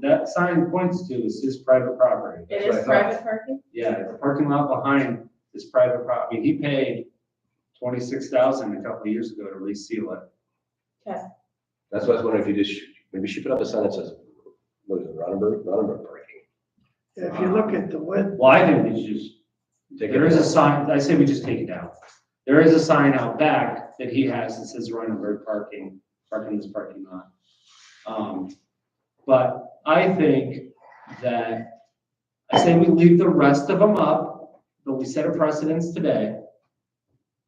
that sign points to is his private property. It That's what I is thought. private parking? Yeah, the parking lot behind is private property. He paid $26,000 a couple of years ago to reseal it. That's why I was wondering if you just, maybe she put up a sign that says, what is it, Rottenberg parking? If you look at the web, Well, I think we should just, Take it there is a down. sign, I say we just take it down. There is a sign out back that he has that says Rottenberg parking this parking lot. But I think that, I say we leave the rest of them up, but we set a precedence today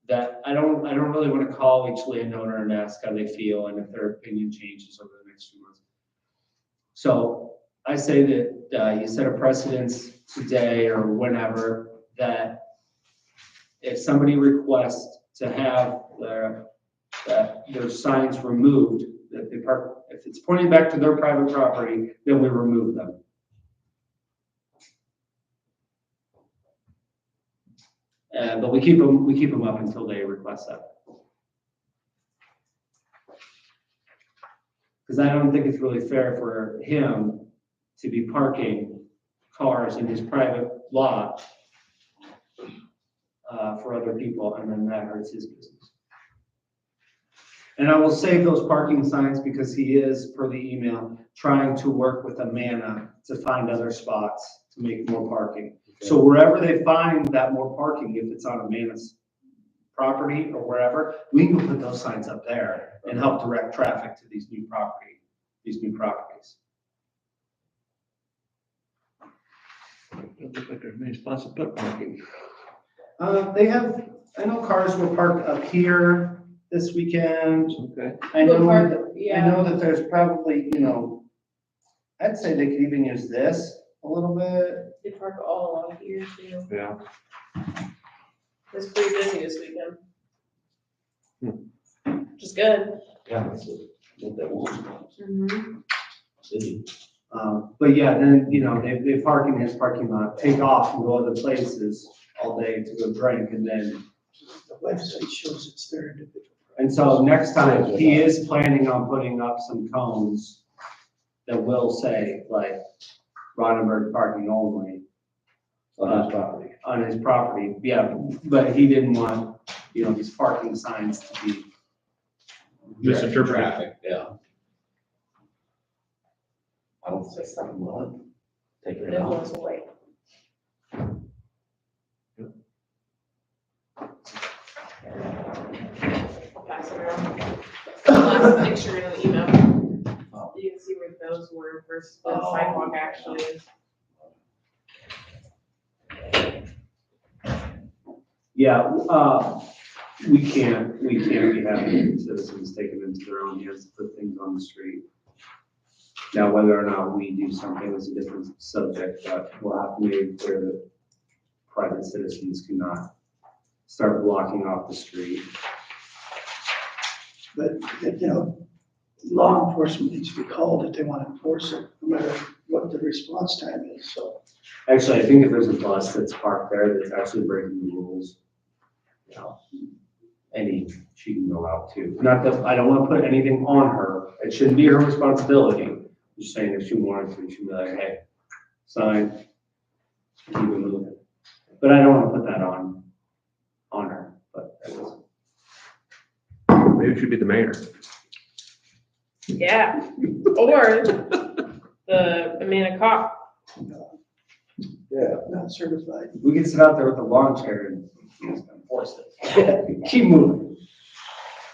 that I don't really want to call each landowner and ask how they feel and if their opinion changes over the next few months. So I say that you set a precedence today or whenever that if somebody requests to have their signs removed, that they park, if it's pointing back to their private property, then we remove them. But we keep them up until they request that. Because I don't think it's really fair for him to be parking cars in his private lot for other people, and then that hurts his business. And I will save those parking signs because he is, per the email, trying to work with Amana to find other spots to make more parking. So wherever they find that more parking, if it's on Amana's property or wherever, we can put those signs up there and help direct traffic to these new properties. Doesn't look like there's many spots to put parking. They have, I know cars were parked up here this weekend. Okay. I know Yeah. that there's probably, I'd say they could even use this a little bit. They park all along here too. Yeah. It's pretty busy this weekend. Which is good. Yeah, that's what they want, city. But yeah, then, they park in his parking lot, take off and go other places all day to go drink and then, the website shows it's their individual. and so next time he is planning on putting up some cones that will say like Rottenberg parking only On his property. on his property. Yeah, but he didn't want, these parking signs to be. Misinterpreted. Traffic, yeah. I don't say something, well, take it It out. goes away. I'll pass it around. Last picture in the email. You can see where those were versus the sidewalk actually is. Yeah, we can't be having citizens taking it into their own hands to put things on the street. Now, whether or not we do something is a different subject, but we'll have to make it clear that private citizens cannot start blocking off the street. But, law enforcement needs to be called if they want to enforce it, no matter what the response time is, so. Actually, I think if there's a bus that's parked there that's actually breaking the rules, she can go out too. Not that, I don't want to put anything on her. It shouldn't be her responsibility. I'm just saying if she wanted to, she'd be like, hey, sign, keep it moving. But I don't want to put that on her, but that is. Maybe it should be the mayor. Yeah, or the Amana cop. Yeah. Not certified. We can sit out there with the lawn chair and enforce it. Keep moving.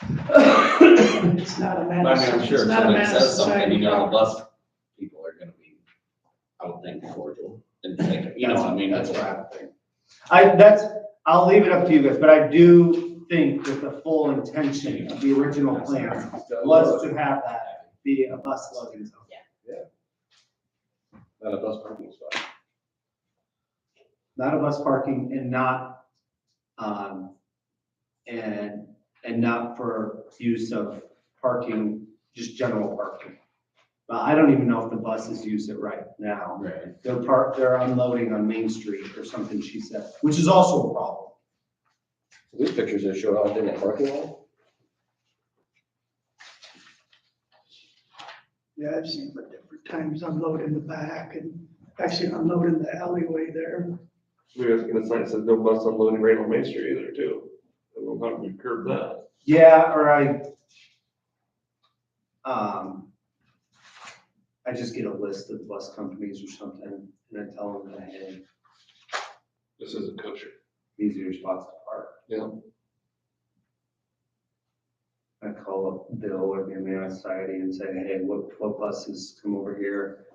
It's not a matter. I mean, I'm sure it's if not a somebody matter says something, society the problem. bus people are gonna be, I would think, cordial. and like, you know, I mean, That's what I think. I'll leave it up to you guys, but I do think that the full intention of the original plan was to have that be a bus loading zone. Not a bus parking spot. Not a bus parking and not, and not for use of parking, just general parking. I don't even know if the buses use it right now. Right. They're unloading on Main Street or something, she said, which is also a problem. These pictures are showing out in that parking lot. Yeah, I've seen them at different times unload in the back and actually unload in the alleyway there. We was gonna sign that says no bus unloading right on Main Street either too. I don't know how we curb that. Yeah, or I just get a list of bus companies or something, and I tell them that, hey, This isn't kosher. these are your spots to park. Yeah. I call up Bill or the Humane Society and say, hey, what buses come over here?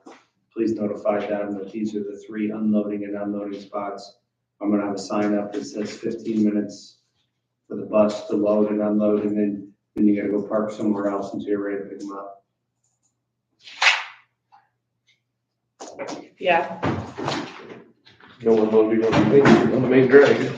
Please notify them that these are the 3 unloading and unloading spots. I'm gonna have a sign up that says 15 minutes for the bus to load and unload, and then you gotta go park somewhere else until you're ready to pick them up. Yeah, No unloading on the main drag.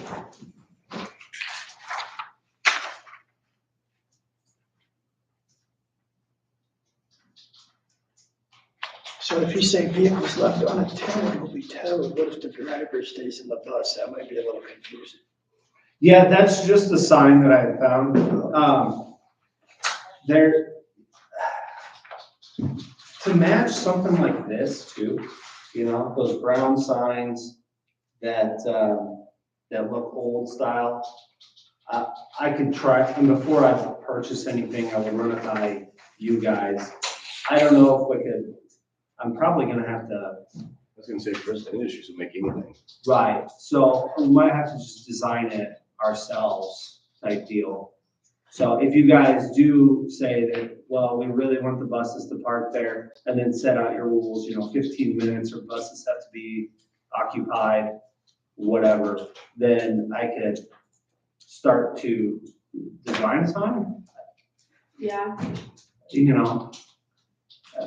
So if you say vehicles left unattended will be towed, what if the driver stays in the bus? That might be a little confusing. Yeah, that's just a sign that I had found. There, to match something like this too, you know, those brown signs that, that look old style. I could try, and before I purchase anything, I would run it by you guys. I don't know if we could, I'm probably gonna have to. I was gonna say, first, any issues with making anything. Right, so we might have to just design it ourselves type deal. So if you guys do say that, well, we really want the buses to park there, and then set out your rules, you know, 15 minutes or buses have to be occupied, whatever, then I could start to design a sign, yeah. you know.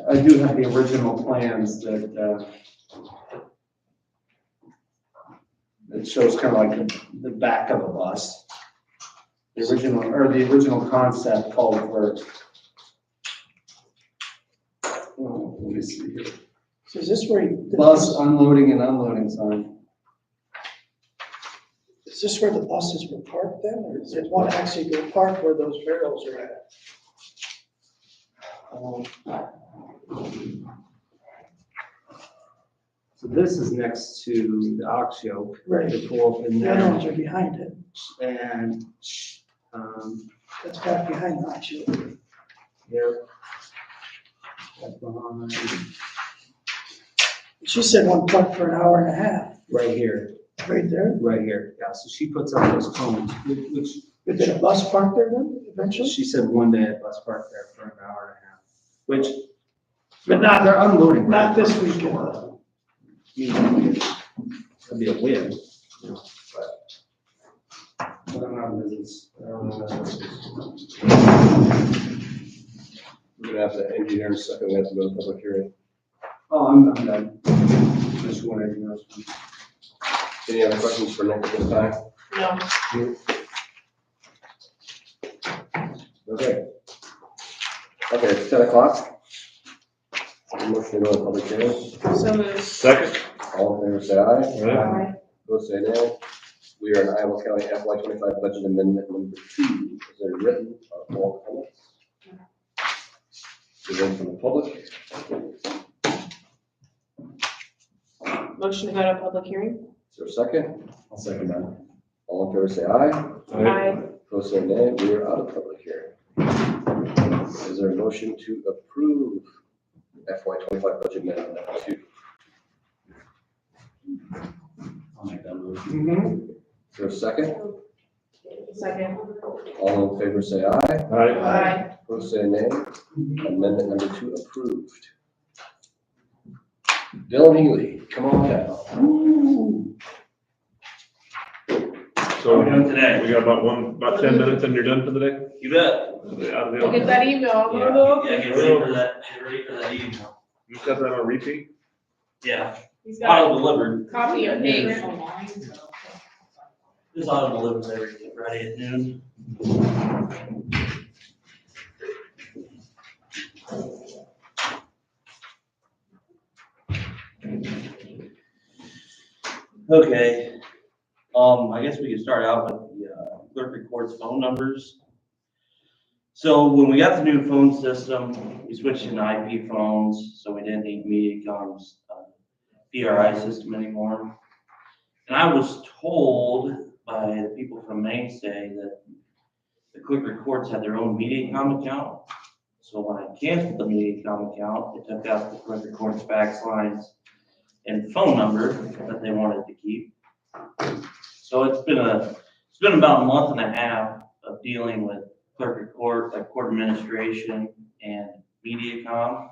I do have the original plans that, it shows kind of like the back of a bus. The original concept called for, oh, let me see here. So is this where, Bus unloading and unloading sign. is this where the buses were parked then, or is it one actually go park where those barrels are at? So this is next to the ox yoke. Right. They pull up in The other ones there are behind it. and, That's back behind the actually. yeah. That's behind, She said one park for an hour and a half, right here, right there. yeah. So she puts up those cones, which But did a bus park there then eventually? she said one day at bus park there for an hour and a half, which, but not, they're unloading. right Not this from the weekend. store. That'd be a win, you know, but I don't know, business. I don't know that business. We're gonna have the engineer second, we have to go to public hearing. Oh, I'm done. Just wanted to know. Any other questions for Nick at this time? No, Okay. Okay, it's 10 o'clock. Motion to go to public hearing. so moved. Second. All in favor, say aye. Aye. Opposed, say nay. We are in Iowa County FY 25 budget amendment number 2. Is there written or oral comments? Is there from the public? Motion to go to public hearing? Is there a second? I'll second that. All in favor, say aye. Aye. Opposed, say nay. We are out of public hearing. Is there a motion to approve FY 25 budget amendment number 2? I'll make that motion. Mm-hmm. Is there a second? Second. All in favor, say aye. Aye. Opposed, say nay. Amendment number 2 approved. Dylan Healy, come on down. So today. we got about 10 minutes and you're done for the day? You bet. Out of the Look at office. that email, I'm gonna go. Yeah, get ready for that, get ready for that email. You got that on repeat? Yeah, He's got auto delivered. a copy of Dave's. This auto delivers every Friday at noon. Okay, I guess we could start out with the clerk records phone numbers. So when we got the new phone system, we switched to IP phones, so we didn't need Mediacom's PRI system anymore. And I was told by the people from Mainstay that the clerk records had their own Mediacom account. So when I canceled the Mediacom account, it took out the clerk records fax lines and phone number that they wanted to keep. So it's been about a month and a half of dealing with clerk record, like court administration and Mediacom.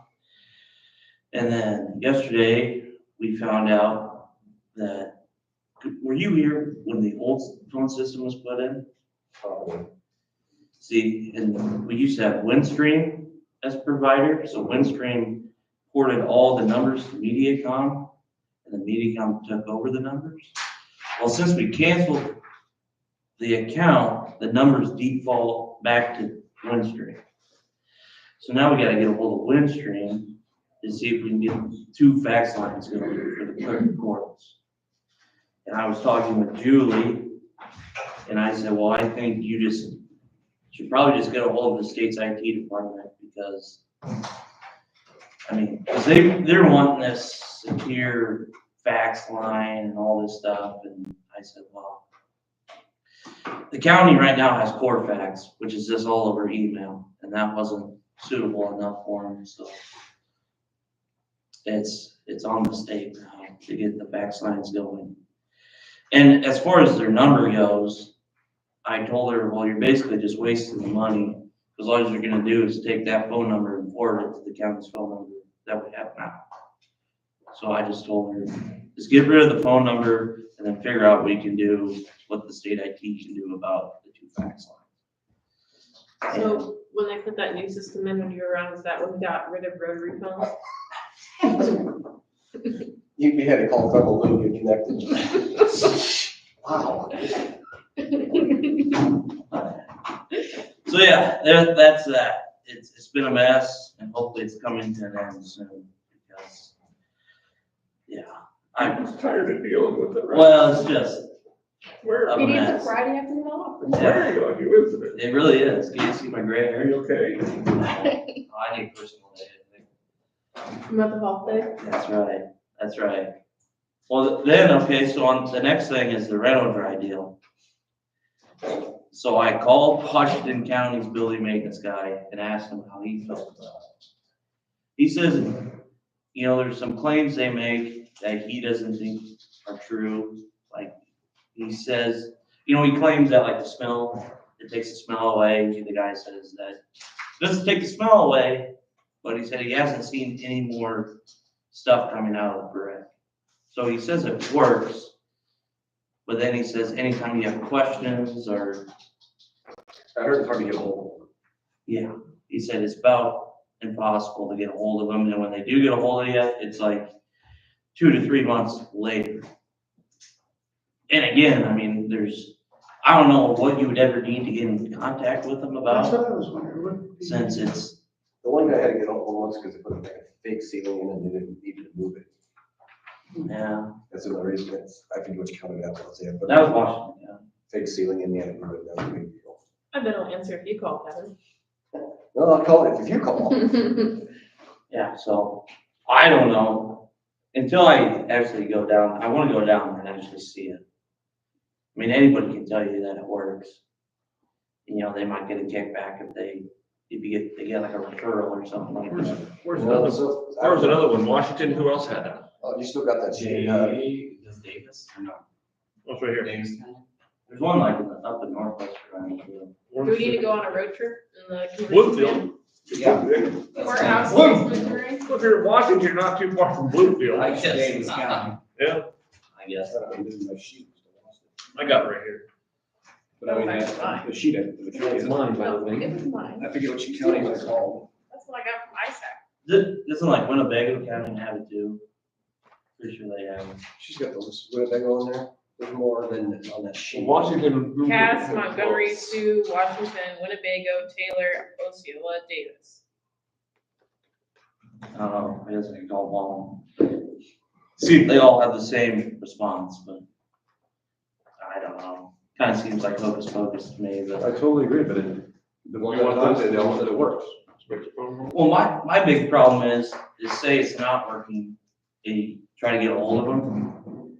And then yesterday, we found out that, were you here when the old phone system was put in? See, and we used to have Windstream as provider, so Windstream ported all the numbers to Mediacom, and then Mediacom took over the numbers. Well, since we canceled the account, the numbers default back to Windstream. So now we gotta get a hold of Windstream to see if we can get 2 fax lines going for the clerk records. And I was talking with Julie, and I said, well, I think you should probably just get a hold of the state's IT department, because, I mean, 'cause they're wanting this secure fax line and all this stuff, and I said, well, the county right now has CoreFax, which is just all over email, and that wasn't suitable enough for them, so it's on the state now to get the fax lines going. And as far as their number goes, I told her, well, you're basically just wasting the money, because all you're gonna do is take that phone number and forward it to the county's phone number that we have now. So I just told her, just get rid of the phone number and then figure out what you can do, what the state IT can do about the 2 fax lines. So when they put that new system in when you were around, is that when we got rid of rotary phones? You had to call Double Lou to get connected. Wow. So yeah, that's that. It's been a mess, and hopefully it's coming to an end soon, because, yeah, I'm just tired of dealing with it, right? well, it's just Where a It is a mess. Friday afternoon off. are you, isn't it? It really is. Can you see my gray Are hair? you okay? I need personal day, I think. Mental health day. That's right, that's right. Well, then, okay, so on, the next thing is the rental dry deal. So I called Washington County's building maintenance guy and asked him how he felt about it. He says, you know, there's some claims they make that he doesn't think are true. Like, he says, you know, he claims that like the smell, it takes the smell away. The guy says that it doesn't take the smell away, but he said he hasn't seen any more stuff coming out of the brick. So he says it works, but then he says anytime you have questions or, I heard it's hard to get a hold of. yeah, he said it's about impossible to get a hold of them. And when they do get a hold of you, it's like 2 to 3 months later. And again, I mean, I don't know what you would ever need to get in contact with them That's about, what I was wondering. since it's, The one guy had to get a hold of once because they put like a fake ceiling in and they didn't need to move it. yeah, That's another reason. I forget which county that was in, but that was Washington, yeah. fake ceiling in the end, move it, that was a big deal. I bet I'll answer if you call, Kevin. No, I'll call it if you call. Yeah, so I don't know. Until I actually go down, I want to go down there and actually see it. I mean, anybody can tell you that it works. You know, they might get a kickback if they get like a referral or something like that. Where's No, another, so- there was another one, Washington, who else had that? Oh, you still got that shit. Does Davis or no? Oh, it's right here. Davis County? There's one like up in Northwest Carolina too. Do we need to go on a road trip in the? Woodfield. Yeah. Courthouse, Blue. Missouri. If you're in Washington, you're not too far from Bluefield. I guess. Davis County. Yeah, I guess. I got it right here. But I mean, That's mine. the sheet, the It's county, mine, by the No, way. it was mine. I forget what she county was called. That's what I got from ISAC. Doesn't like Winnebago County have it too? Pretty sure they have it. She's got the list, Winnebago on there, there's more than on that sheet. Washington. Cass, Montgomery, Sioux, Washington, Winnebago, Taylor, Osceola, Davis. I don't know, I guess I can call them. See, they all have the same response, but I don't know. Kind of seems like hocus pocus to me, but. I totally agree, but the one time they all said it works. Well, my big problem is say it's not working, and you try to get a hold of them.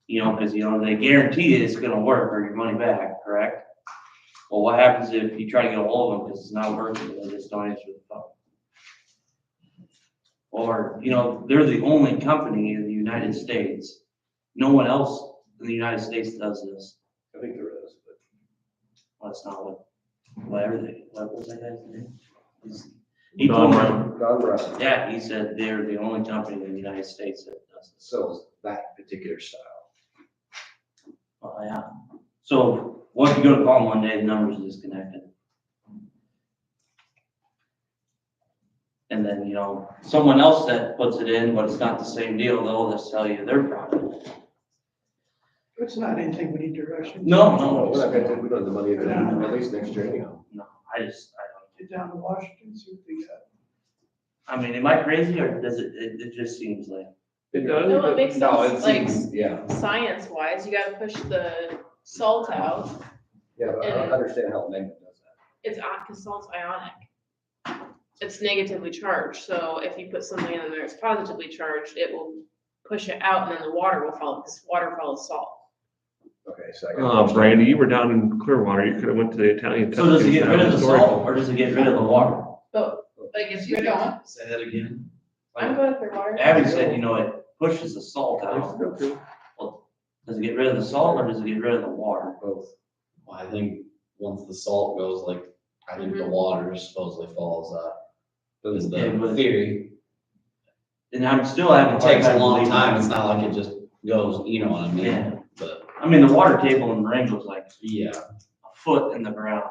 You know, because, you know, they guarantee it's gonna work or your money back, correct? Well, what happens if you try to get a hold of them because it's not working, and they just don't answer the phone? Or, you know, they're the only company in the United States. No one else in the United States does this. I think there is, but. Well, that's not what everything, what was that guy's name? He told me, Don Brown yeah, he said they're the only company in the United States that does this. sells that particular style. Oh, yeah. So what if you go to call them one day, the number's disconnected? And then, you know, someone else that puts it in, but it's not the same deal, they'll just sell you their product. It's not anything we need to rush into. No, No, we're not gonna, we don't have the money to, Yeah. at least next year anyhow. No, I don't. Get down to Washington, see what they got. I mean, am I crazy or does it just seems like, It does, No, it but makes No, sense, it like, seems, yeah, science wise, you gotta push the salt out. yeah, but I don't understand how Magnet does that. It's cause salt's ionic. It's negatively charged, so if you put something in there that's positively charged, it will push it out and then the water will follow, because water follows salt. Okay, so I got. Brandy, you were down in Clearwater, you could have went to the Italian. so does it get rid of the Historical. salt or does it get rid of the water? Like it's good on. Say that again. I'm going for water. Abby said, you know, it pushes the salt I used out. to go too. Does it get rid of the salt or does it get rid of the water? Both. Well, I think once the salt goes, like, I think the water supposedly follows up, is Yeah, the but- theory. And I'm still having. It hard takes a long believing- time, it's not like it just goes, you know what I mean? Yeah. But, I mean, the water table in Marengo's like yeah, a foot in the ground.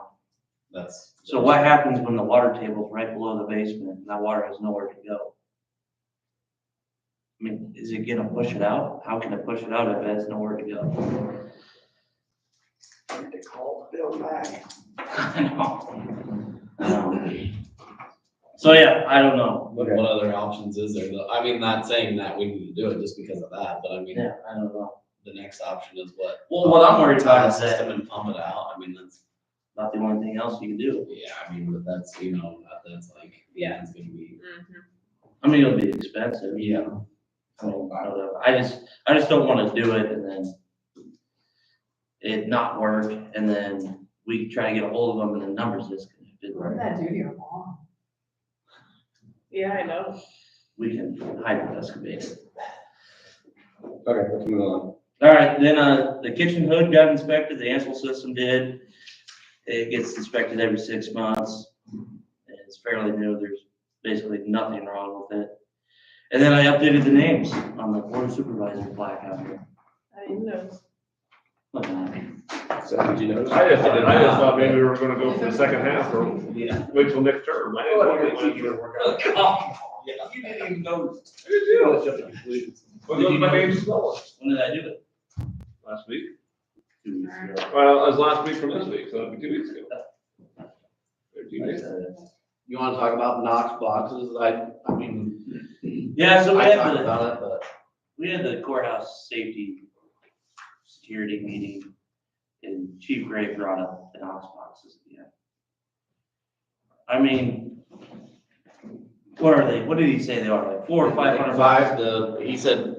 that's. So what happens when the water table's right below the basement and that water has nowhere to go? I mean, is it gonna push it out? How can it push it out if it has nowhere to go? They call Bill back. I know. So, yeah, I don't know. What other options is there though? I mean, not saying that we need to do it just because of that, but I mean, Yeah, I don't know. the next option is what? Well, what I'm worried about Tile is system that and pump it out, I mean, that's, not the only thing else you can do. yeah, I mean, but that's, you know, that's like, yeah, it's gonna be, I mean, it'll be expensive. yeah. I mean, whatever. I just don't wanna do it and then it not work and then we try to get a hold of them and the numbers disconnected. What did that do to your lawn? Yeah, I know. We can hydro excavate it. Okay, let's move on. All right, then, the kitchen hood got inspected, the Ansel system did. It gets inspected every 6 months. It's fairly new, there's basically nothing wrong with it. And then I updated the names on the board of supervisor plaque out here. I didn't know. Look at that. So did you notice? I just thought maybe we were gonna go for the second half or Yeah. wait till next term. I didn't know it was- Yeah, you didn't even notice. I did too. Well, look, my name's spelled When did I do it? last week. 2 weeks ago. Well, it was last week from this week, so it'd be 2 weeks ago. 13 days. You wanna talk about Knox boxes? I mean, Yeah, so I talked about it, but. we had the courthouse safety security meeting and Chief Gray brought up the Knox boxes again. I mean, what are they? What did he say they are? Like 400 or 500 bucks? He said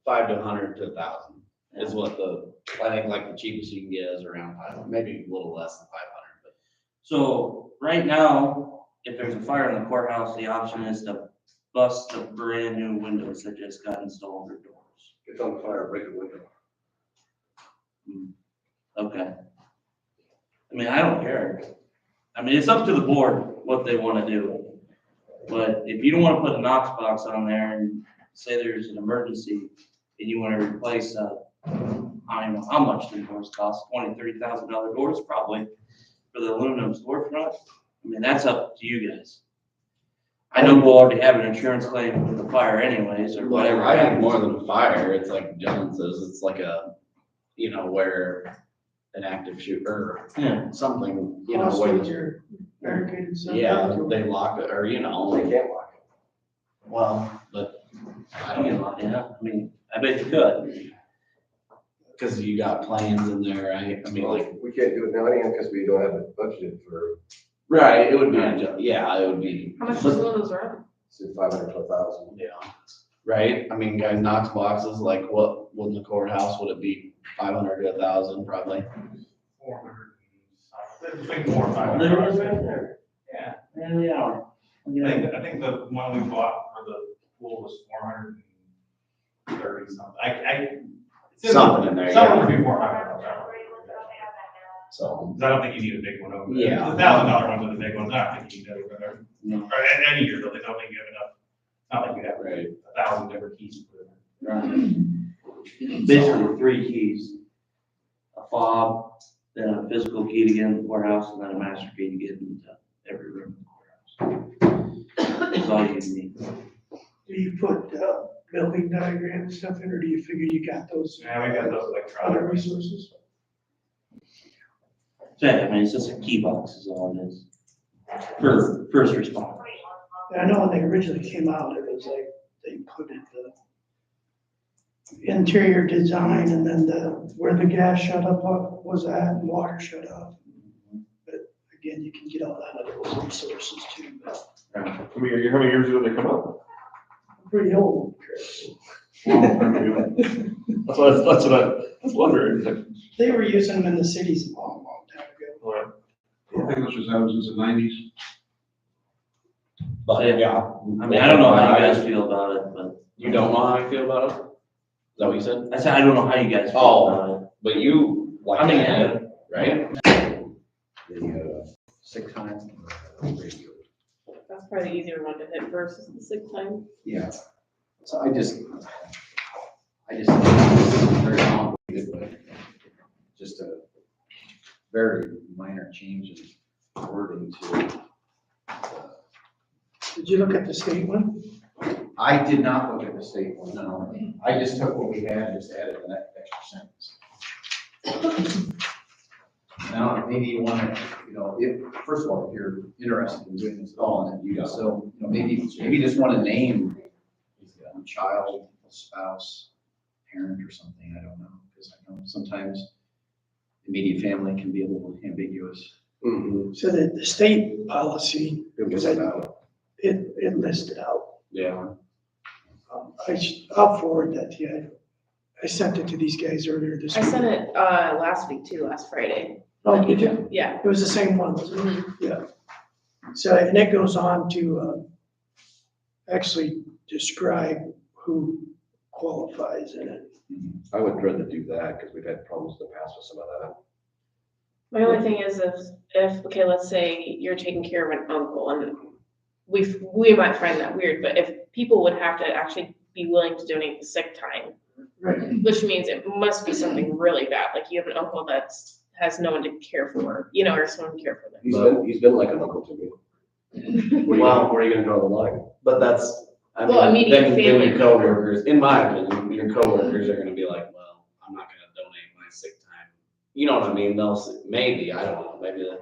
5 to 100 to 1,000 is what I think like the cheapest you can get is around 500, maybe a little less than 500, but. So right now, if there's a fire in the courthouse, the option is to bust the brand new windows that just got installed or doors. It's on fire, break the window. Okay. I mean, I don't care. I mean, it's up to the board what they wanna do. But if you don't wanna put a Knox box on there and say there's an emergency and you wanna replace, I don't know how much the doors cost, $20,000-$30,000 doors probably for the aluminum storefront. I mean, that's up to you guys. I know we'll already have an insurance claim for the fire anyways, or whatever. I think more than a fire, it's like John says, it's like a, you know, where an active shooter, Yeah. something, you know, Also, where, your barricaded stuff. yeah, they lock it, or, you know, They can't lock it. well, but I I don't mean, know. yeah, I mean, I bet you could. Cause you got plans in there, right? I mean, like, We can't do it now anyhow because we don't have it budgeted for, right, it would be, yeah, it would be. How much does one of those run? say, 500 to 1,000. Yeah, right? I mean, guys, Knox boxes, like what, in the courthouse, would it be 500 to 1,000 probably? 400 and something, between 400 and 500. There it is right there. Yeah, Yeah, they are. I think the one we bought for the pool was 430 something. Something in there, Somewhere yeah. between 400. So, Because I don't think you need a big one over there. Yeah. The $1,000 ones are the big ones, I don't think you need that over there. no, Or any year, though, they don't think you have enough, not like you have right, 1,000 different keys for them. right. Basically, 3 keys. A fob, then a physical key to get in the courthouse, and then a master key to get into every room in the courthouse. That's all you need. Do you put building diagram stuff in, or do you figure you got those Yeah, we got those other electronic. resources? So, yeah, I mean, it's just a key box is all it is. For first responders. And I know when they originally came out, it was like, they put in the interior design and then where the gas shut up was at and water shut off. But again, you can get all that out of those resources too, but How many years ago did they come out? pretty old, Chris. That's what I was wondering. Like, They were using them in the cities a long, long time ago. what? I think this was out since the 90s. But, yeah. I mean, I don't know how you guys feel about it, but You don't know how I feel about it? Is that what you said? I said, I don't know how you guys feel Oh. about it. But you like I mean, that, right? The 6 times radio. That's probably the easier one to hit versus the 6 times. Yeah. So I just think this is very complicated, but just a very minor change in wording to. Did you look at the state one? I did not look at the state one, no. I just took what we had and just added that extra sentence. Now, maybe you want to, first of all, if you're interested in doing this at all, and you just, so, maybe you just want to name a child, a spouse, parent or something, I don't know, because I know sometimes immediate family can be a little ambiguous. So the state policy, It was about. it listed out. Yeah. I'll forward that to you. I sent it to these guys earlier this I week. sent it, last week too, last Friday. Oh, did you? Yeah, It was the same one, wasn't it? Yeah. So, and it goes on to, actually describe who qualifies in it. I would dread to do that because we've had problems in the past with some of that. my only thing is if, okay, let's say you're taking care of an uncle and we might find that weird, but if people would have to actually be willing to donate the sick time, Right. which means it must be something really bad, like you have an uncle has no one to care for, or someone to care for them. He's been like an uncle to me. Where are you gonna draw the line? But that's, I mean, Well, immediate then family. your coworkers, in my opinion, your coworkers are gonna be like, well, I'm not gonna donate my sick time. You know what I mean? They'll say, maybe, I don't know, maybe that,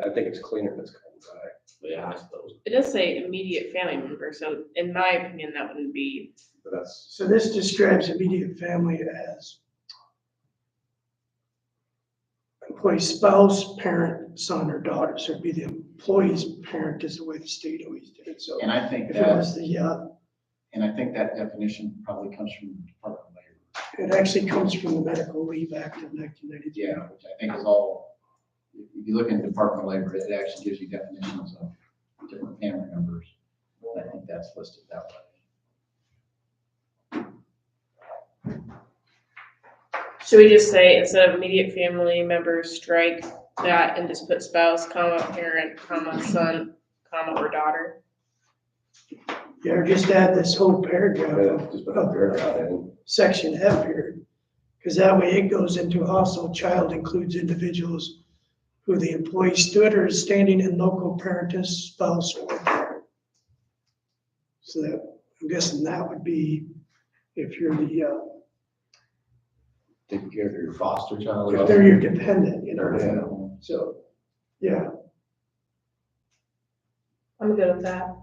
I think it's cleaner if it's cut and dry. but yeah, I suppose. It does say immediate family member, so in my opinion, that wouldn't be, But that's, So this describes immediate family as employee spouse, parent, son, or daughter. So it'd be the employee's parent is the way the state always did it. So And I think if it was that definition probably comes from the Department of Labor. it actually comes from the Medical Leave Act of 1993. Yeah, which I think is all, if you look in Department of Labor, it actually gives you definitions of different family members. I think that's listed that way. should we just say instead of immediate family member, strike that and just put spouse, comma, parent, comma, son, comma, or daughter. Yeah, or just add this whole paragraph Yeah, just put a paragraph in. section F here. Because that way it goes into also child includes individuals who the employee stood or is standing in local parentage, spouse, or parent. So that, I'm guessing that would be if you're the, Taking care of your foster child. if they're your dependent, you know, Yeah. so, yeah. I'm good with that.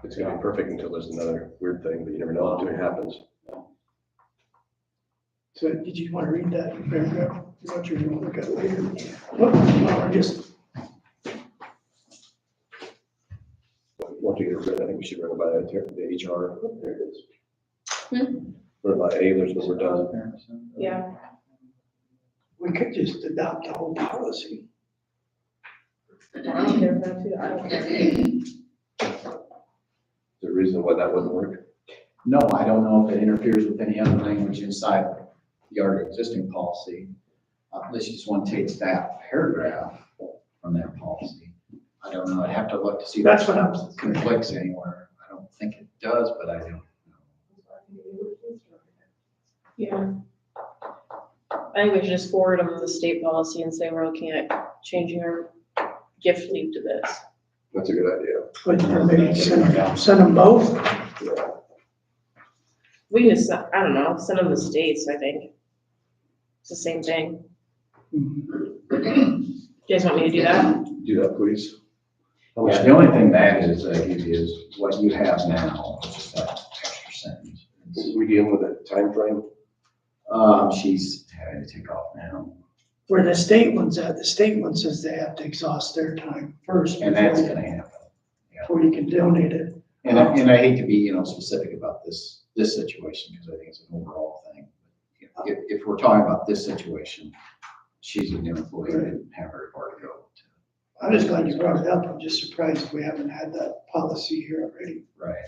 It's gonna be perfect until there's another weird thing, but you never know until it happens. So did you want to read that paragraph? Is that you're gonna look at later? Or just, Once you get rid of it, I think we should run it by the HR. There it is. Hmm. Run it by Ayers when we're done. Yeah. we could just adopt the whole policy. I don't care if that too, I don't care. Is there a reason why that wouldn't work? No, I don't know if it interferes with any other language inside your existing policy. Unless you just want to take that paragraph from their policy. I don't know, I'd have to look to see. if That's what I'm- it conflicts anywhere. I don't think it does, but I don't know. Yeah. I think we should just forward them the state policy and say we're looking at changing our gift leave to this. That's a good idea. Or maybe send them both. Yeah. We can just, I don't know, send them the states, I think. It's the same thing. You guys want me to do that? Do that, please. How Yeah, much- the only thing that is, gives you is what you have now, which is that extra sentence. We dealing with a time frame? She's having to take off now, Where the state one's at, the state one says they have to exhaust their time first. and that's gonna happen. Before you can donate it. And I hate to be, specific about this situation, because I think it's an overall thing. If we're talking about this situation, she's a new employee, we didn't have very far to go. I'm just glad you brought it up. I'm just surprised we haven't had that policy here already, Right.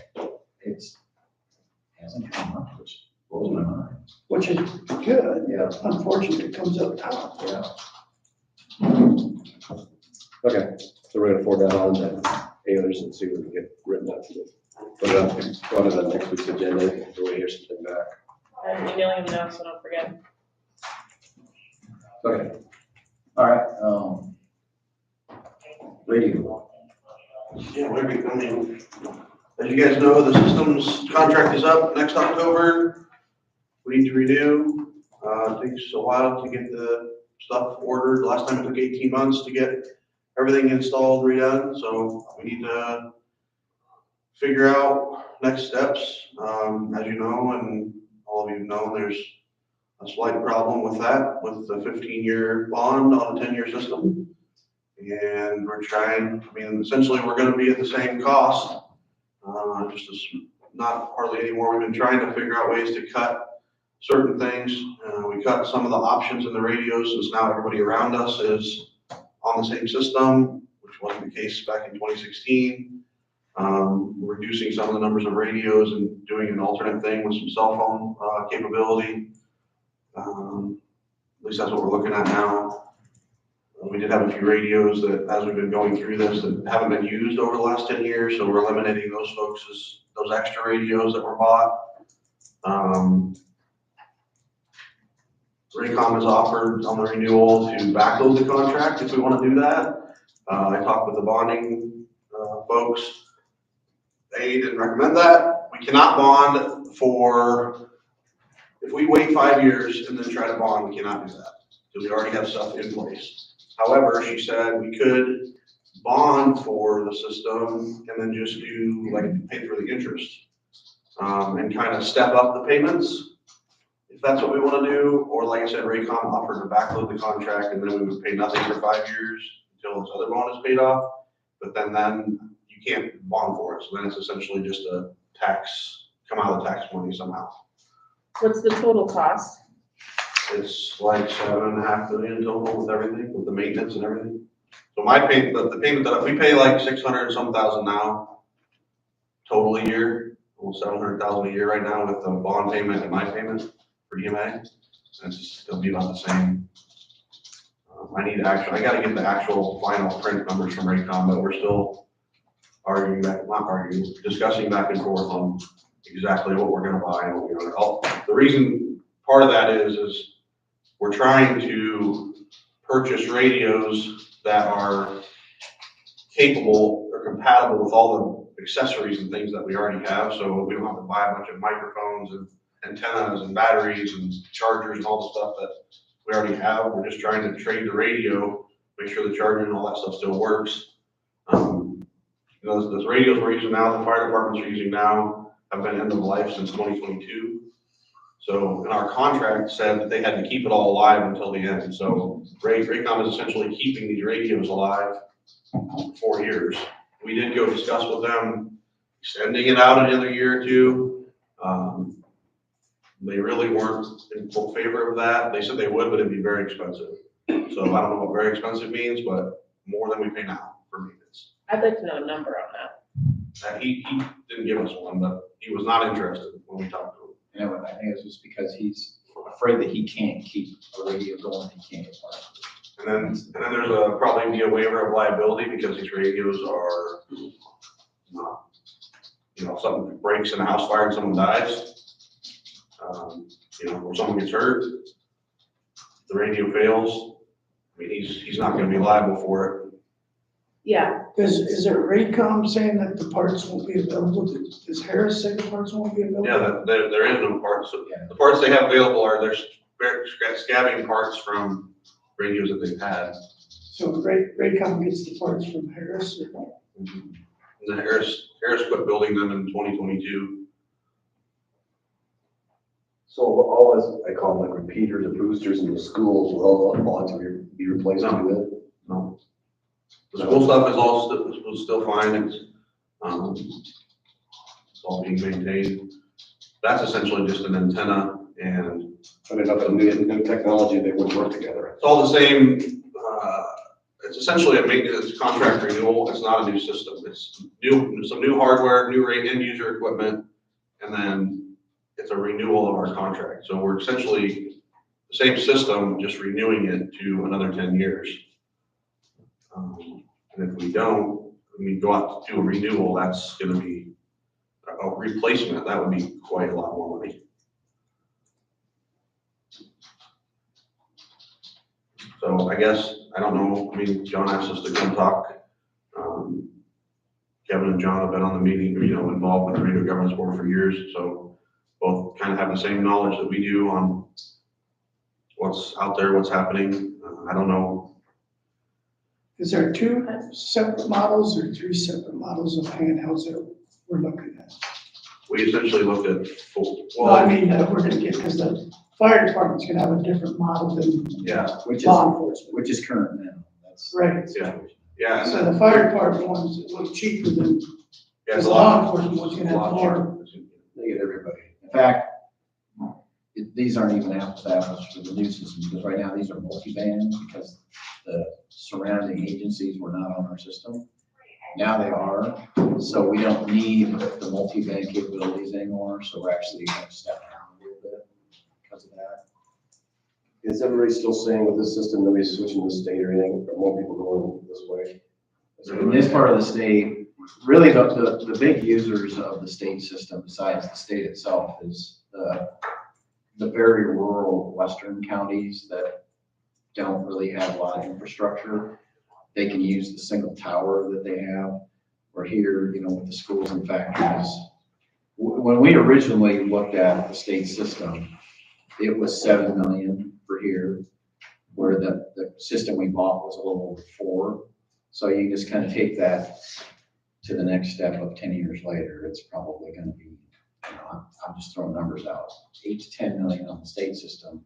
Hasn't come up, which blows my mind. which is good. Yeah. Unfortunately, it comes up top. Yeah. Okay, so we're gonna forward that on to Ayers and see what we can get written up. Put it up, put it on next week's agenda, so we hear something back. I'm emailing them now, so don't forget. Okay. All right, radio. Yeah, I mean, as you guys know, the systems contract is up next October. We need to renew. It takes a while to get the stuff ordered. Last time it took 18 months to get everything installed, redone, so we need to figure out next steps. As you know, and all of you know, there's a slight problem with that, with the 15-year bond on a 10-year system. And we're trying, I mean, essentially, we're gonna be at the same cost, just as, not hardly anymore. We've been trying to figure out ways to cut certain things. We cut some of the options in the radios, since now everybody around us is on the same system, which wasn't the case back in 2016. Reducing some of the numbers of radios and doing an alternate thing with some cell phone capability. At least that's what we're looking at now. We did have a few radios that, as we've been going through this, that haven't been used over the last 10 years, so we're eliminating those folks, those extra radios that were bought. Raycom has offered on the renewal to backload the contract if we want to do that. I talked with the bonding folks. They didn't recommend that. We cannot bond for, if we wait 5 years and then try to bond, we cannot do that because we already have stuff in place. However, she said we could bond for the system and then just do, like, pay for the interest. And kind of step up the payments, if that's what we want to do. Or like I said, Raycom offered to backload the contract and then we would pay nothing for 5 years until this other bond is paid off. But then you can't bond for it. So then it's essentially just a tax, come out of the tax money somehow. What's the total cost? It's like 7.5 million total with everything, with the maintenance and everything. So my payment, the payment that we pay like 600 and some thousand now, total a year, almost 700,000 a year right now with the bond payment and my payment for EMA. And it's just gonna be about the same. I gotta get the actual final print numbers from Raycom, but we're still discussing back and forth on exactly what we're gonna buy and what we're gonna. The reason, part of that is we're trying to purchase radios that are capable or compatible with all the accessories and things that we already have, so we don't have to buy a bunch of microphones and antennas and batteries and chargers and all the stuff that we already have. We're just trying to trade the radio, make sure the charger and all that stuff still works. Those radios we're using now, the fire departments are using now, have been end of life since 2022. So, and our contract said that they had to keep it all alive until the end. So Raycom is essentially keeping these radios alive for 4 years. We did go discuss with them, extending it out another year or two. They really weren't in full favor of that. They said they would, but it'd be very expensive. So I don't know what very expensive means, but more than we pay now for maintenance. I'd like to know a number on that. He didn't give us one, but he was not interested when we talked to him. You know, I think it's just because he's afraid that he can't keep a radio going, he can't get parts. And then there's probably be a waiver of liability because these radios are not, something breaks in a house fire and someone dies. Or someone gets hurt, the radio fails. I mean, he's not gonna be liable for it. Yeah, Is it Raycom saying that the parts won't be available? Does Harris say the parts won't be available? Yeah, there is no parts. So the parts they have available are their scabbing parts from radios that they've had. So Raycom gets the parts from Harris or? And then Harris quit building them in 2022. So all this, I call them like repeaters or boosters in the schools, will all the logs be replaced with it? No. The school stuff is still fine. It's all being maintained. That's essentially just an antenna and. I mean, nothing new technology, they would work together. It's all the same. It's essentially a maintenance contract renewal. It's not a new system. It's some new hardware, new end user equipment, and then it's a renewal of our contract. So we're essentially the same system, just renewing it to another 10 years. And if we don't, go out to do a renewal, that's going to be a replacement. That would be quite a lot more money. So I guess, I don't know, John asked us to come talk. Kevin and John have been on the meeting, involved with the Radio Governance Board for years. So both kind of have the same knowledge that we do on what's out there, what's happening. I don't know. Is there 2 separate models or 3 separate models of handhelds that we're looking at? We essentially looked at full. We're gonna get, because the fire department's gonna have a different model than Which law enforcement. is current now. That's Right. Yeah. So the fire department one's a little cheaper than, Yeah, because the law enforcement one's gonna have more. They get everybody. In fact, these aren't even apples to apples for the new system, because right now these are multi-band, because the surrounding agencies were not on our system. Now they are, so we don't need the multi-band capabilities anymore, so we're actually going to step down a little bit because of that. Is everybody still saying with this system, nobody's switching the state or anything, or more people going this way? In this part of the state, really the big users of the state system, besides the state itself, is the very rural western counties that don't really have a lot of infrastructure. They can use the single tower that they have. Or here, with the schools and factories. When we originally looked at the state system, it was 7 million for here, where the system we bought was a little over 4. So you just kind of take that to the next step of 10 years later, it's probably going to be, I'm just throwing numbers out, 8 to 10 million on the state system.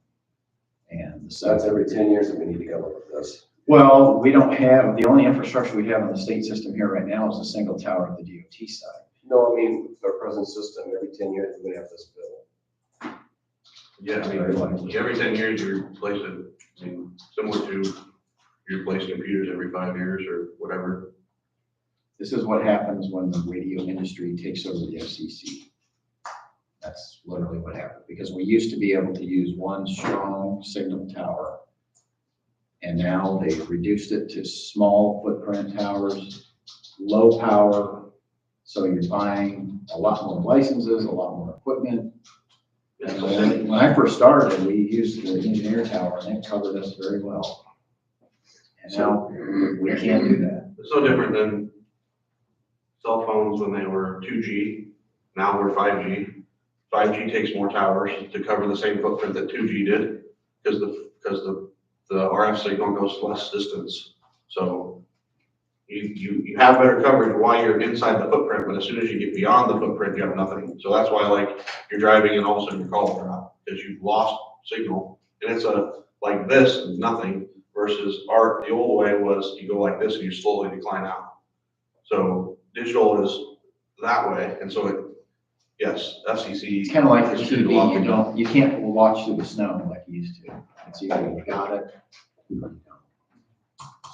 And So that's every 10 years that we need to come up with this. well, we don't have, the only infrastructure we have on the state system here right now is a single tower at the DOT side. No, I mean, our present system, every 10 years, we're gonna have this bill. Yeah, every 10 years you replace it. Similar to you replace computers every 5 years or whatever. This is what happens when the radio industry takes over the FCC. That's literally what happened, because we used to be able to use one strong signal tower And now they've reduced it to small footprint towers, low power. So you're buying a lot more licenses, a lot more equipment. And when I first started, we used the engineer tower and it covered us very well. And now we can't do that. It's no different than cell phones when they were 2G, now we're 5G. 5G takes more towers to cover the same footprint that 2G did, because the RF signal goes less distance. So you have better coverage while you're inside the footprint, but as soon as you get beyond the footprint, you have nothing. So that's why, like, you're driving and all of a sudden your call will drop, because you've lost signal. And it's like this and nothing, versus the old way was you go like this and you slowly decline out. So digital is that way, and so yes, FCC. It's kind of like the is TV, you can't watch through the snow like you used to. It's either you got it.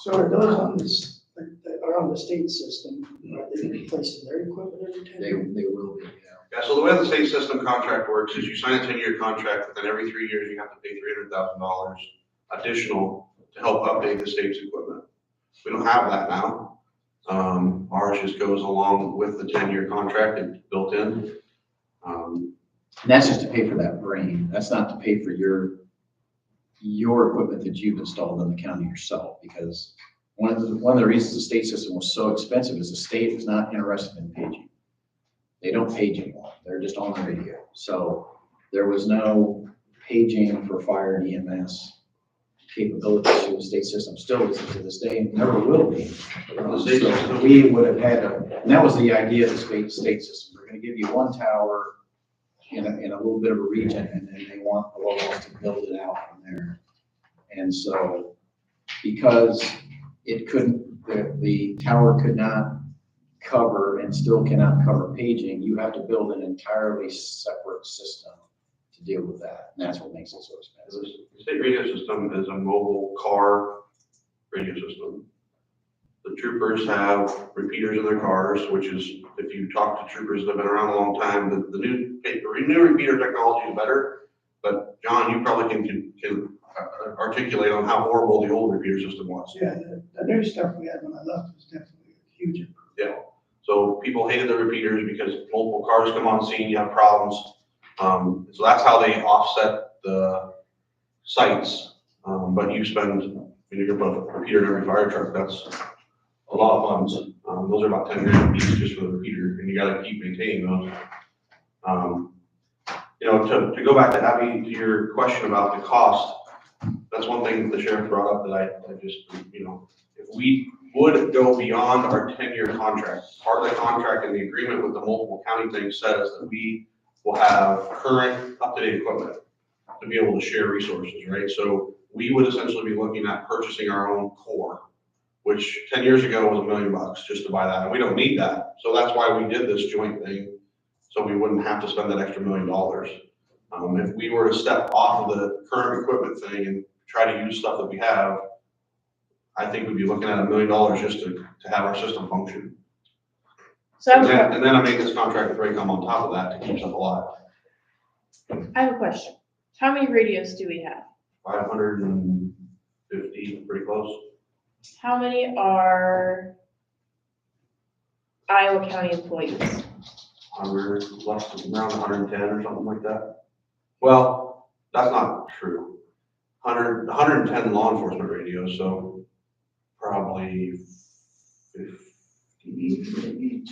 So are those on this, that are on the state system, are they replacing their equipment every 10 They years? will be, yeah. Yeah, so the way the state system contract works is you sign a 10-year contract, but then every 3 years you have to pay $300,000 additional to help update the state's equipment. We don't have that now. Ours just goes along with the 10-year contract and built in. And that's just to pay for that brain. That's not to pay for your equipment that you've installed in the county yourself, because one of the reasons the state system was so expensive is the state is not interested in paging. They don't page anymore. They're just on the radio. So there was no paging for fire and EMS capabilities through the state system. Still isn't to this day, and never will be. So we would have had and that was the idea of the state system. We're going to give you one tower in a little bit of a region, and then they want the locals to build it out from there. And so, because it couldn't, the tower could not cover and still cannot cover paging, you have to build an entirely separate system to deal with that. And that's what makes it so expensive. The state radio system is a mobile car radio system. The troopers have repeaters in their cars, which is, if you talk to troopers that have been around a long time, the new repeater technology is better. But John, you probably can articulate on how horrible the old repeater system was. Yeah, the new stuff we had when I left was definitely a huge improvement. Yeah. So people hated the repeaters because multiple cars come on scene, you have problems. So that's how they offset the sites. But you spend, when you're gonna put a repeater in every fire truck, that's a lot of funds. Those are about 10 grand a piece just for the repeater, and you gotta keep maintaining those. To go back to Abby, to your question about the cost, that's one thing that the sheriff brought up that I just, if we would go beyond our 10-year contract, part of the contract and the agreement with the multiple county thing says that we will have current up-to-date equipment to be able to share resources, right? So we would essentially be looking at purchasing our own core, which 10 years ago was $1 million just to buy that, and we don't need that. So that's why we did this joint thing, so we wouldn't have to spend that extra $1 million. If we were to step off of the current equipment thing and try to use stuff that we have, I think we'd be looking at $1 million just to have our system function. So And then I make this contract with Raycom on top of that to keep stuff alive. I have a question. How many radios do we have? 550, pretty close. How many are Iowa County employees? 100, around 110 or something like that. Well, that's not true. 110 law enforcement radios, so probably 50, maybe.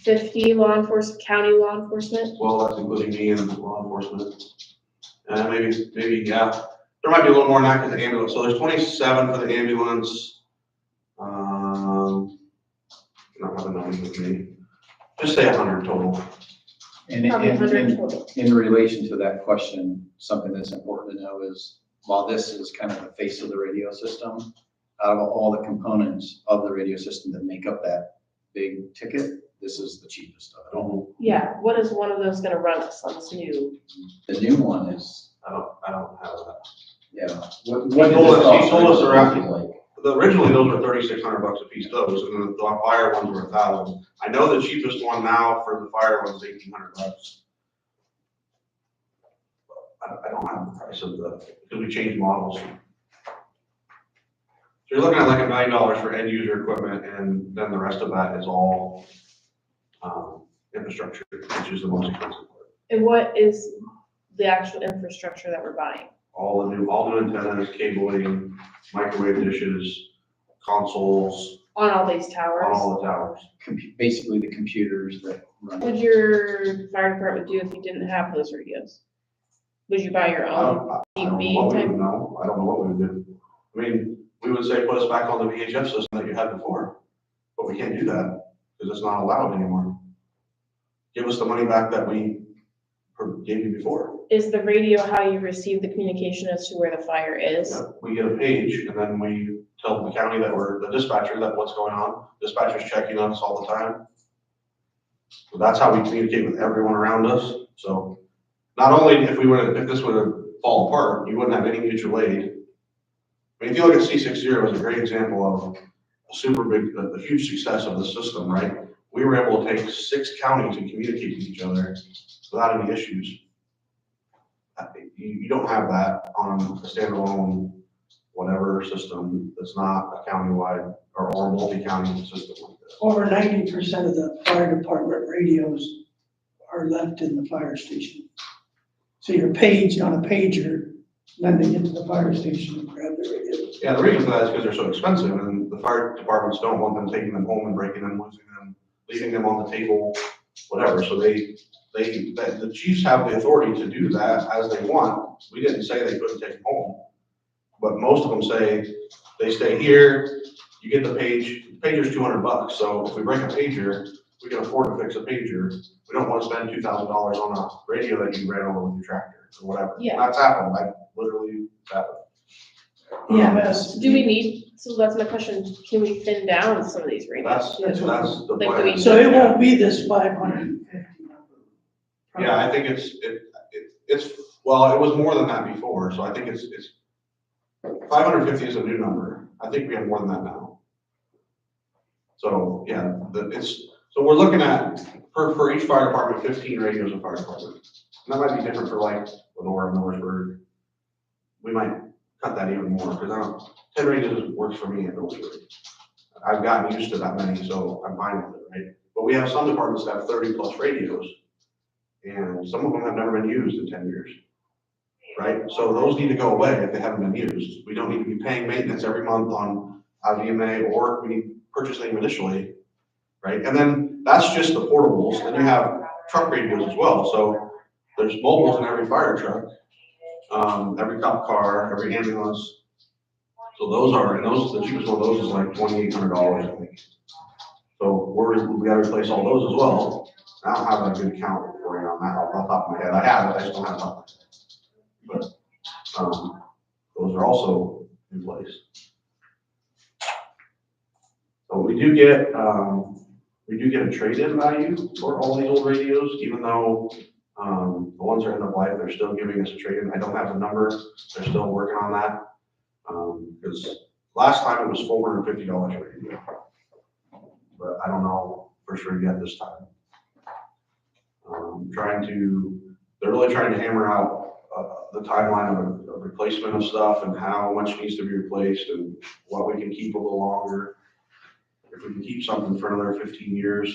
50 county law enforcement? Well, that's including me and law enforcement. Maybe, yeah. There might be a little more than that because the ambulance. So there's 27 for the ambulance. I don't have the numbers with me. Just say 100 total. And Probably 100 total. in relation to that question, something that's important to know is, while this is kind of the face of the radio system, out of all the components of the radio system that make up that big ticket, this is the cheapest of it all. Yeah, what is one of those gonna run us on this new? The new one is, I don't have that. yeah. He told us around, originally those were $3,600 a piece, those, and then the fire ones were $1,000. I know the cheapest one now for the fire ones is $1,800. I don't have the price of because we changed models. you're looking at like $1 million for end user equipment, and then the rest of that is all, infrastructure, which is the most expensive part. And what is the actual infrastructure that we're buying? All new antennas, cabling, microwave dishes, consoles, On all these on towers? all the towers. Basically the computers that run. What would your fire department do if you didn't have those radios? Would you buy your I own don't I don't know TV what we type? would know. I don't know what we would do. I mean, we would say, put us back on the VHF system that you had before, but we can't do that because it's not allowed anymore. Give us the money back that we gave you before. Is the radio how you receive the communication as to where the fire is? Yeah, we get a page and then we tell the county that we're the dispatcher that what's going on. Dispatcher's checking on us all the time. So that's how we communicate with everyone around us. So not only if this would have fallen apart, you wouldn't have any mutual aid. I mean, if you look at C60 as a great example of a super big, a huge success of the system, right? We were able to take 6 counties and communicate with each other without any issues. You don't have that on a standalone whatever system that's not a countywide or multi-county system like this. Over 90% of the fire department radios are left in the fire station. So you're paged on a pager, then they get to the fire station and grab the radios. Yeah, the reason for that is because they're so expensive, and the fire departments don't want them taking them home and breaking them, losing them, leaving them on the table, whatever. So the chiefs have the authority to do that as they want. We didn't say they couldn't take them home, but most of them say they stay here. You get the page. The pager's $200. So if we break a pager, we can afford to fix a pager. We don't want to spend $2,000 on a radio that you ran over with your tractor or whatever. Yeah. That's happened. Like literally happened. EMS. Do we need, so that's my question, can we thin down some of these radios? That's the Like, do plan. we- So it won't be this 550 number. Yeah, I think it's, well, it was more than that before, so I think it's 550 is a new number. I think we have more than that now. So, yeah, so we're looking at, for each fire department, 15 radios a fire department. And that might be different for like Lenore and Millersburg. We might cut that even more, because 10 radios works for me in Millersburg. I've gotten used to that many, so I'm fine with it, right? But we have some departments that have 30+ radios. And some of them have never been used in 10 years, right? So those need to go away if they haven't been used. We don't need to be paying maintenance every month on IVMA, or we need to purchase them initially, right? And then that's just the portables. Then you have truck radios as well. So there's mobiles in every fire truck, every cop car, every ambulance. So those are, and the cheapest one of those is like $2,800, I think. So we gotta replace all those as well. I don't have a good count for you on that off the top of my head. I have it, I just don't have it off my head. But, those are also in place. So we do get a trade-in value for all these old radios, even though, the ones that are end of life, they're still giving us a trade-in. I don't have the number, they're still working on that. Because last time it was $450 a radio. But I don't know for sure yet this time. They're really trying to hammer out the timeline of replacement of stuff and how much needs to be replaced and what we can keep a little longer. If we can keep something for another 15 years,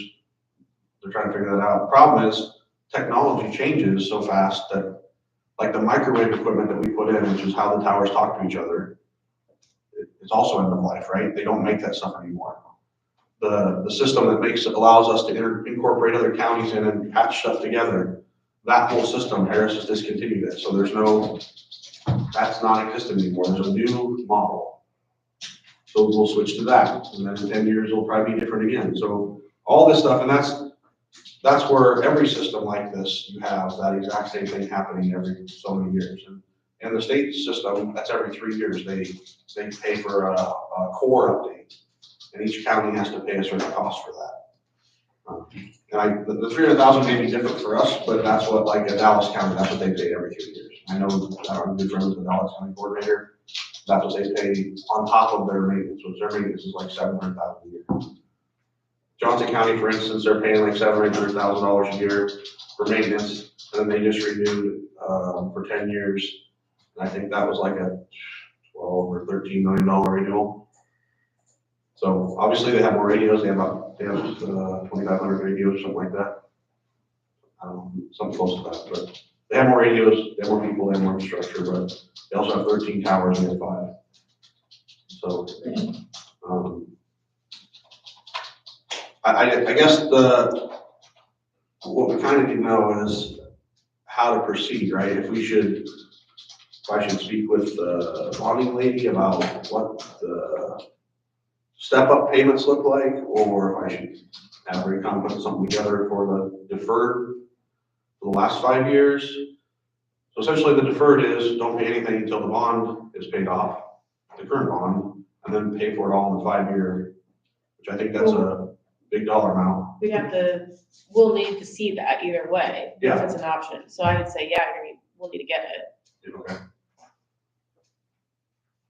they're trying to figure that out. The problem is technology changes so fast that, like the microwave equipment that we put in, which is how the towers talk to each other, it's also end of life, right? They don't make that stuff anymore. The system that allows us to incorporate other counties in and patch stuff together, that whole system, Harris has discontinued it. So that's not existent anymore. There's a new model. So we'll switch to that. And then in 10 years, it'll probably be different again. So all this stuff, and that's where every system like this, you have that exact same thing happening every so many years. And the state system, that's every 3 years. They pay for a core update. And each county has to pay a certain cost for that. And the 300,000 may be different for us, but that's what, like a Dallas County, that's what they pay every 2 years. I know I'm good friends with the Dallas County coordinator. That's what they pay on top of their maintenance, which their maintenance is like $700,000 a year. Johnson County, for instance, they're paying like $700,000 a year for maintenance, and then they just renewed for 10 years. And I think that was like a $12 or $13 million renewal. So obviously they have more radios, they have 2,500 radios, something like that. Something close to that, but they have more radios, they have more people, they have more infrastructure, but they also have 13 towers and we have 5. So, I guess what we kind of need to know is how to proceed, right? If I should speak with the bonding lady about what the step-up payments look like, or if I should have Raycom put something together for the deferred for the last 5 years. So essentially the deferred is don't pay anything until the bond is paid off, the current bond, and then pay for it all in the 5-year, which I think that's a big dollar amount. We'll need to see that either way, if Yeah. it's an option. So I would say, yeah, we'll need to get it. Okay.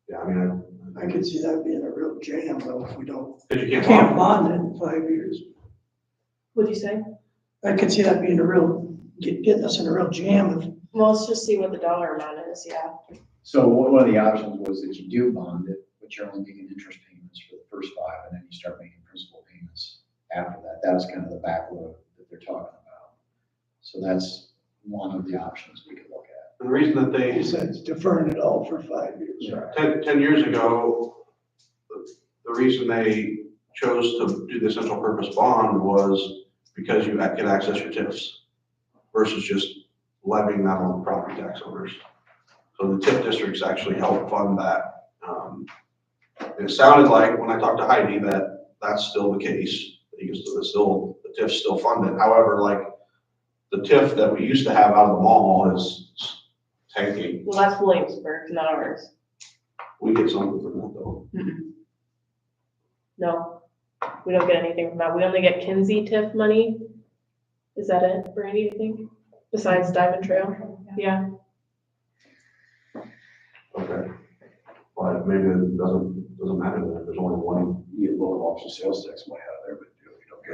Yeah, I mean, I could see that being a real jam though, if we don't, because you can't bond it in 5 years. What'd you say? I could see that being getting us in a real jam if Well, let's just see what the dollar amount is, yeah. So one of the options was that you do bond it, but you're only making interest payments for the first 5, and then you start making principal payments after that. That was kind of the backload that they're talking about. So that's one of the options we could look at. the reason that they, he said deferring it all for 5 years. 10 years ago, the reason they chose to do the essential purpose bond was because you could access your TIFs versus just levying that on property tax owners. So the TIF districts actually help fund that. It sounded like when I talked to Heidi that that's still the case. Because the TIF's still funded. However, like the TIF that we used to have out of the mall is tanking. Well, that's Williamsburg, not ours. We get something from that though. No, we don't get anything from that. We only get Kinsey TIF money. Is that it, Brandy, you think? Besides Diamond Trail? Yeah. Okay. But maybe it doesn't matter then. There's only one. You get local option sales tax money out of there, but you don't get.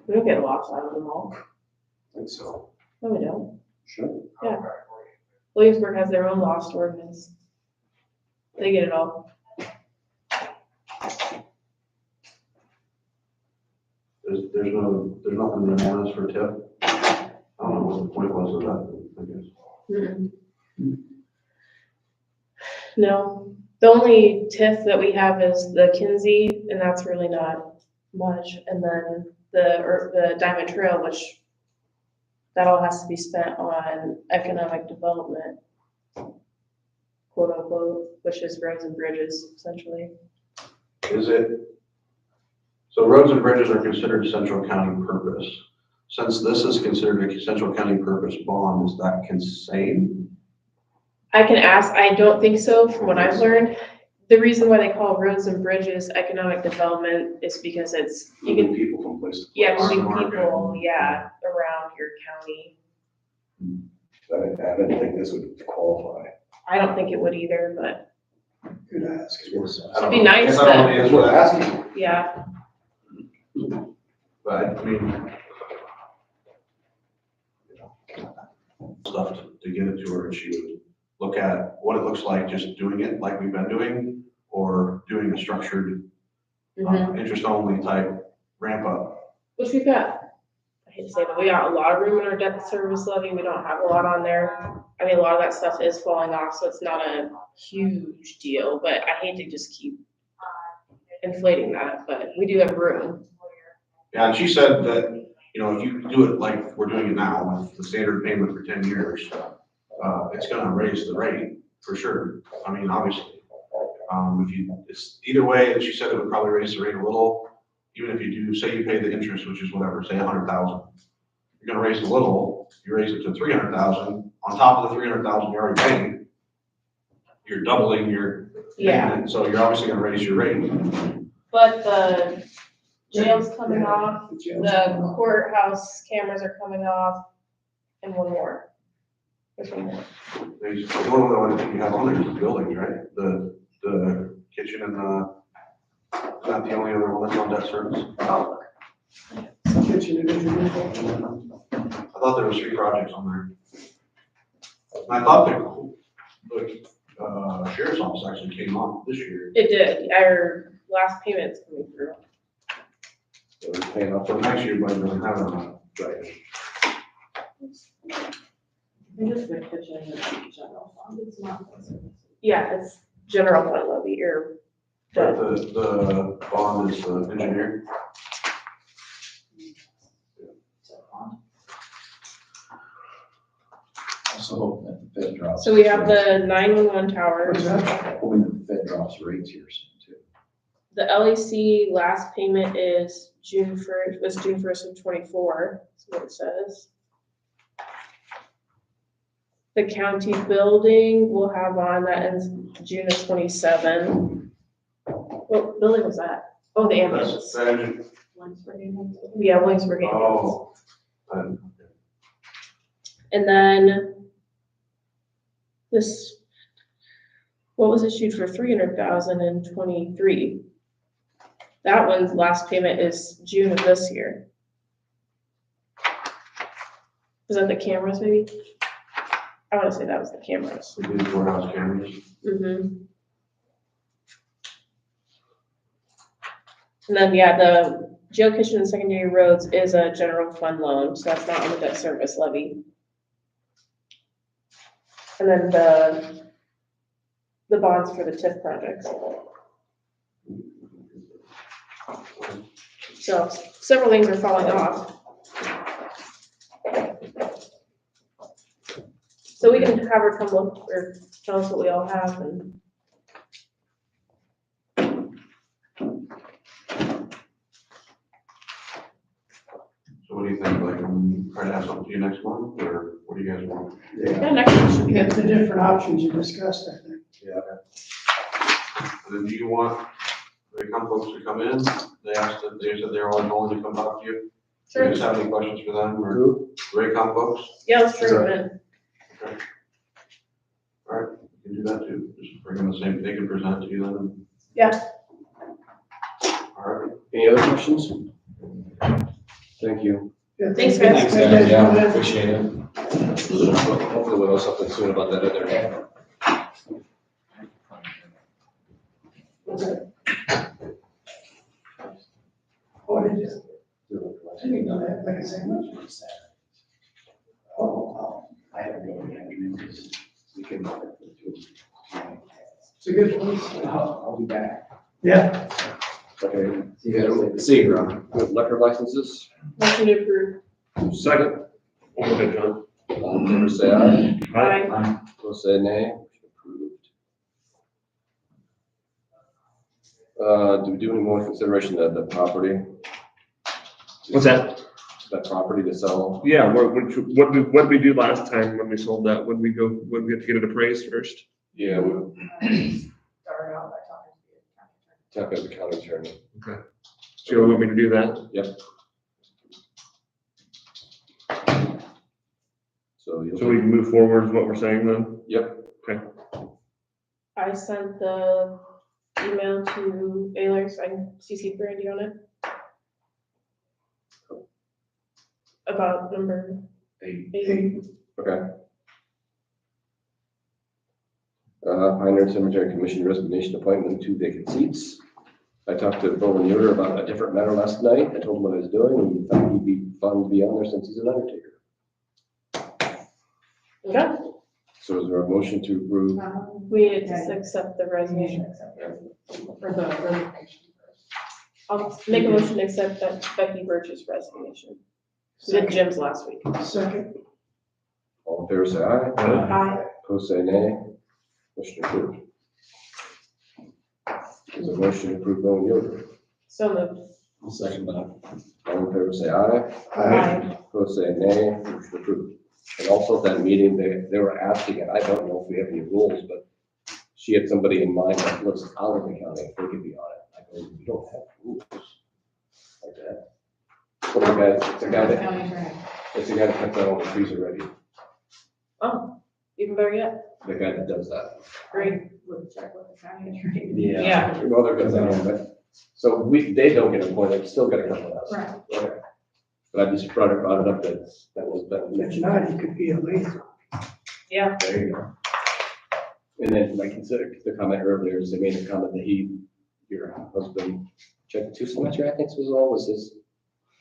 We don't get lots out of them all. I think so. No, we don't. Sure. Yeah. Williamsburg has their own lost ordinance. They get it all. There's nothing in the for TIF. I don't know what the point was of that, I guess. No, the only TIF that we have is the Kinsey, and that's really not much. And then the Diamond Trail, which that all has to be spent on economic development, quote unquote, which is roads and bridges essentially. Is it, so roads and bridges are considered central county purpose. Since this is considered a central county purpose bond, is that same? I can ask, I don't think so from what I've learned. The reason why they call roads and bridges economic development is because it's, you can, people from place to place. yeah, moving people, yeah, around your county. I didn't think this would qualify. I don't think it would either, but Good ask. it'd be nice I don't know the to, answer to that. asking. yeah. But I mean, stuff to get it to her, and she would look at what it looks like just doing it like we've been doing, or doing a structured, interest only type ramp up. Which we've got, I hate to say it, but we got a lot of room in our debt service levy. We don't have a lot on there. I mean, a lot of that stuff is falling off, so it's not a huge deal, but I hate to just keep inflating that, but we do have room. Yeah, and she said that, you know, if you do it like we're doing it now with the standard payment for 10 years, it's gonna raise the rate for sure. I mean, obviously. It's either way, and she said it would probably raise the rate a little, even if you do, say you pay the interest, which is whatever, say 100,000. You're gonna raise it a little, you raise it to 300,000, on top of the 300,000 you're already paying, you're doubling your payment, so you're obviously gonna raise your rate. But the jail's coming off, the courthouse cameras are coming off, and one more. There's one more. There's one other one that you have on there is the buildings, right? The kitchen and is that the only other one that's on debt service? Oh, Kitchen and everything. I thought there was 3 projects on there. And I thought that, like, sheriff's office actually came on this year. It did, our last payment's coming through. So we're paying off So for next year, but doesn't have it on. Right. Yeah, it's general fund levy or But the bond is the engineer. Also hope that the Fed drops. so we have the 911 towers. What's that? Hoping that the Fed drops rates here soon too. The LEC last payment is June 1st of 24, that's what it says. The county building will have on, that ends June of 27. What building was that? Oh, the ambulance. That's, that, Yeah, Williamsburg ambulance. oh. um, And then this, what was issued for 300,000 in 23? That one's last payment is June of this year. Was that the cameras maybe? I want to say that was the cameras. We did courthouse cameras. Mm-hmm. And then, yeah, the jail kitchen and secondary roads is a general fund loan, so that's not on the debt service levy. And then the bonds for the TIF projects. So several things are falling off. So we can have her come look or tell us what we all have and. So what do you think, like, try to have something to you next month, or what do you guys want? Yeah, next one should be Get good. the different options you discussed, I think. And then do you want the folks to come in? They asked, they said they were always willing to come talk to you. Do you Sure. guys have any questions for them, or Raycom folks? Yeah, let's bring them in. All right, you can do that too, just bring them the same, they can present to you then. Yeah. All right. Any other questions? Thank you. Yeah, Thanks, guys. Thanks, guys. Yeah, appreciate it. Hopefully we'll know something soon about that other. Oh, did you? I didn't know that, like I said, much. Oh, I haven't go in the afternoon because we couldn't. it's a good place. I'll be back. Yeah. Okay. See you guys later. See you around. Good liquor licenses. Motion to approve. Second. Go ahead, John. All in favor, say aye. Aye. Opposed, say nay. Approved. Do we do any more consideration of the property? What's that? That property to sell? Yeah, what did we do last time when we sold that? When we have to get it appraised first? Yeah, we Started out by talking to talk to the county attorney. Okay. So you want me to do that? Yep. So you'll. So we can move forward with what we're saying then? Yep. I sent the email to Ayler, so I can CC Brandy on it. About number 8. Okay. Pioneer Cemetery Commission resignation appointment, 2 vacant seats. I talked to Roland Yoder about a different matter last night. I told him what I was doing, and he thought he'd be fun to be on there since he's an undertaker. Okay, So is there a motion to approve? we need to accept the resignation. For the resignation. I'll make a motion to accept that Becky Birch's resignation. We did Jim's last week. Second. All in favor, say aye. Aye. Opposed, say nay. Motion approved. Is there a motion to approve Roland Yoder? So moved. I'll second that. All in favor, say aye. Aye. Opposed, say nay. Motion approved. And also at that meeting, they were asking, and I don't know if we have any rules, but she had somebody in mind that lives out of the county, if they could be on it. I go, we don't have rules like that. Well, the guy, it's a guy that cuts down all the trees already, Oh, even better yet. the guy that does that. Great. Would check with the county attorney. Yeah. Well, they're gonna, but, so they don't get appointed, still gotta come with us. Right. Okay. But I just brought it up that was, If not, you could be a leader. Yeah. there you go. And then like the comment earlier is they made a comment that your husband checked 2 cemetery, I think was his,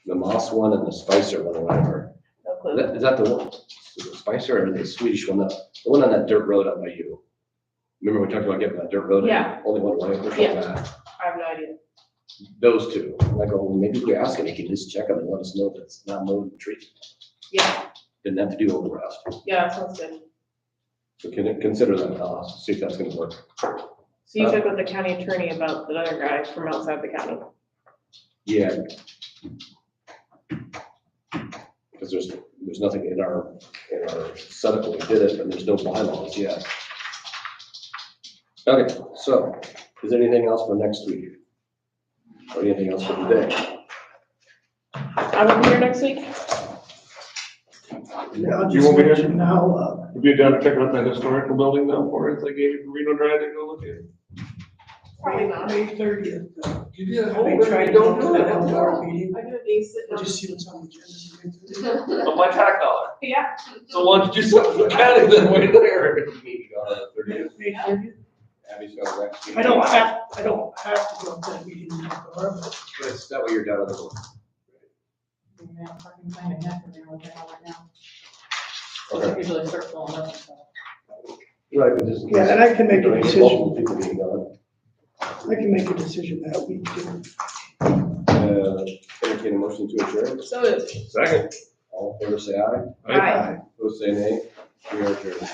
the Moss one and the Spicer one or whatever. No Is clue. that the one, the Spicer or the Swedish one, the one on that dirt road up by you? Remember we talked about getting that dirt road? Yeah. Only one way, or something Yeah. like that? I have no idea. Those two. I go, well, maybe we ask him, he can just check them and let us know that it's not mowed and treated. Yeah, Didn't have to do all the rest. yeah, that sounds good. So can it consider that, see if that's gonna work. So you check with the county attorney about the other guy from outside the county. Yeah. Because there's nothing in our setup when we did it, and there's no bylaws yet. Okay, so, is there anything else for next week? Or anything else for today? I will be here next week. Yeah, I'll You just want me to- mention now, Have you done check out that historical building now for us? I gave you Reno Drive to go look at. Probably not. May 30th. You did. They tried to Don't go do to it. that LDR meeting. I'm gonna be sitting We'll on. just see what's on the agenda. On my tax dollar. Yeah. So why don't you do something for the county then way there? Meeting on the 30th. May 30th. Abby's got a next meeting. I don't have to go to that meeting in October, but But it's that way you're done with the vote. Yeah, fucking time and a half for there right now. Okay. Usually start flowing up. Right, but just. yeah, and I can make a Multiple decision. people being gone. I can make a decision that week too. Entertain a motion to adjourn. So it's. Second. All in favor, say aye. Aye. Opposed, say nay. We are adjourned.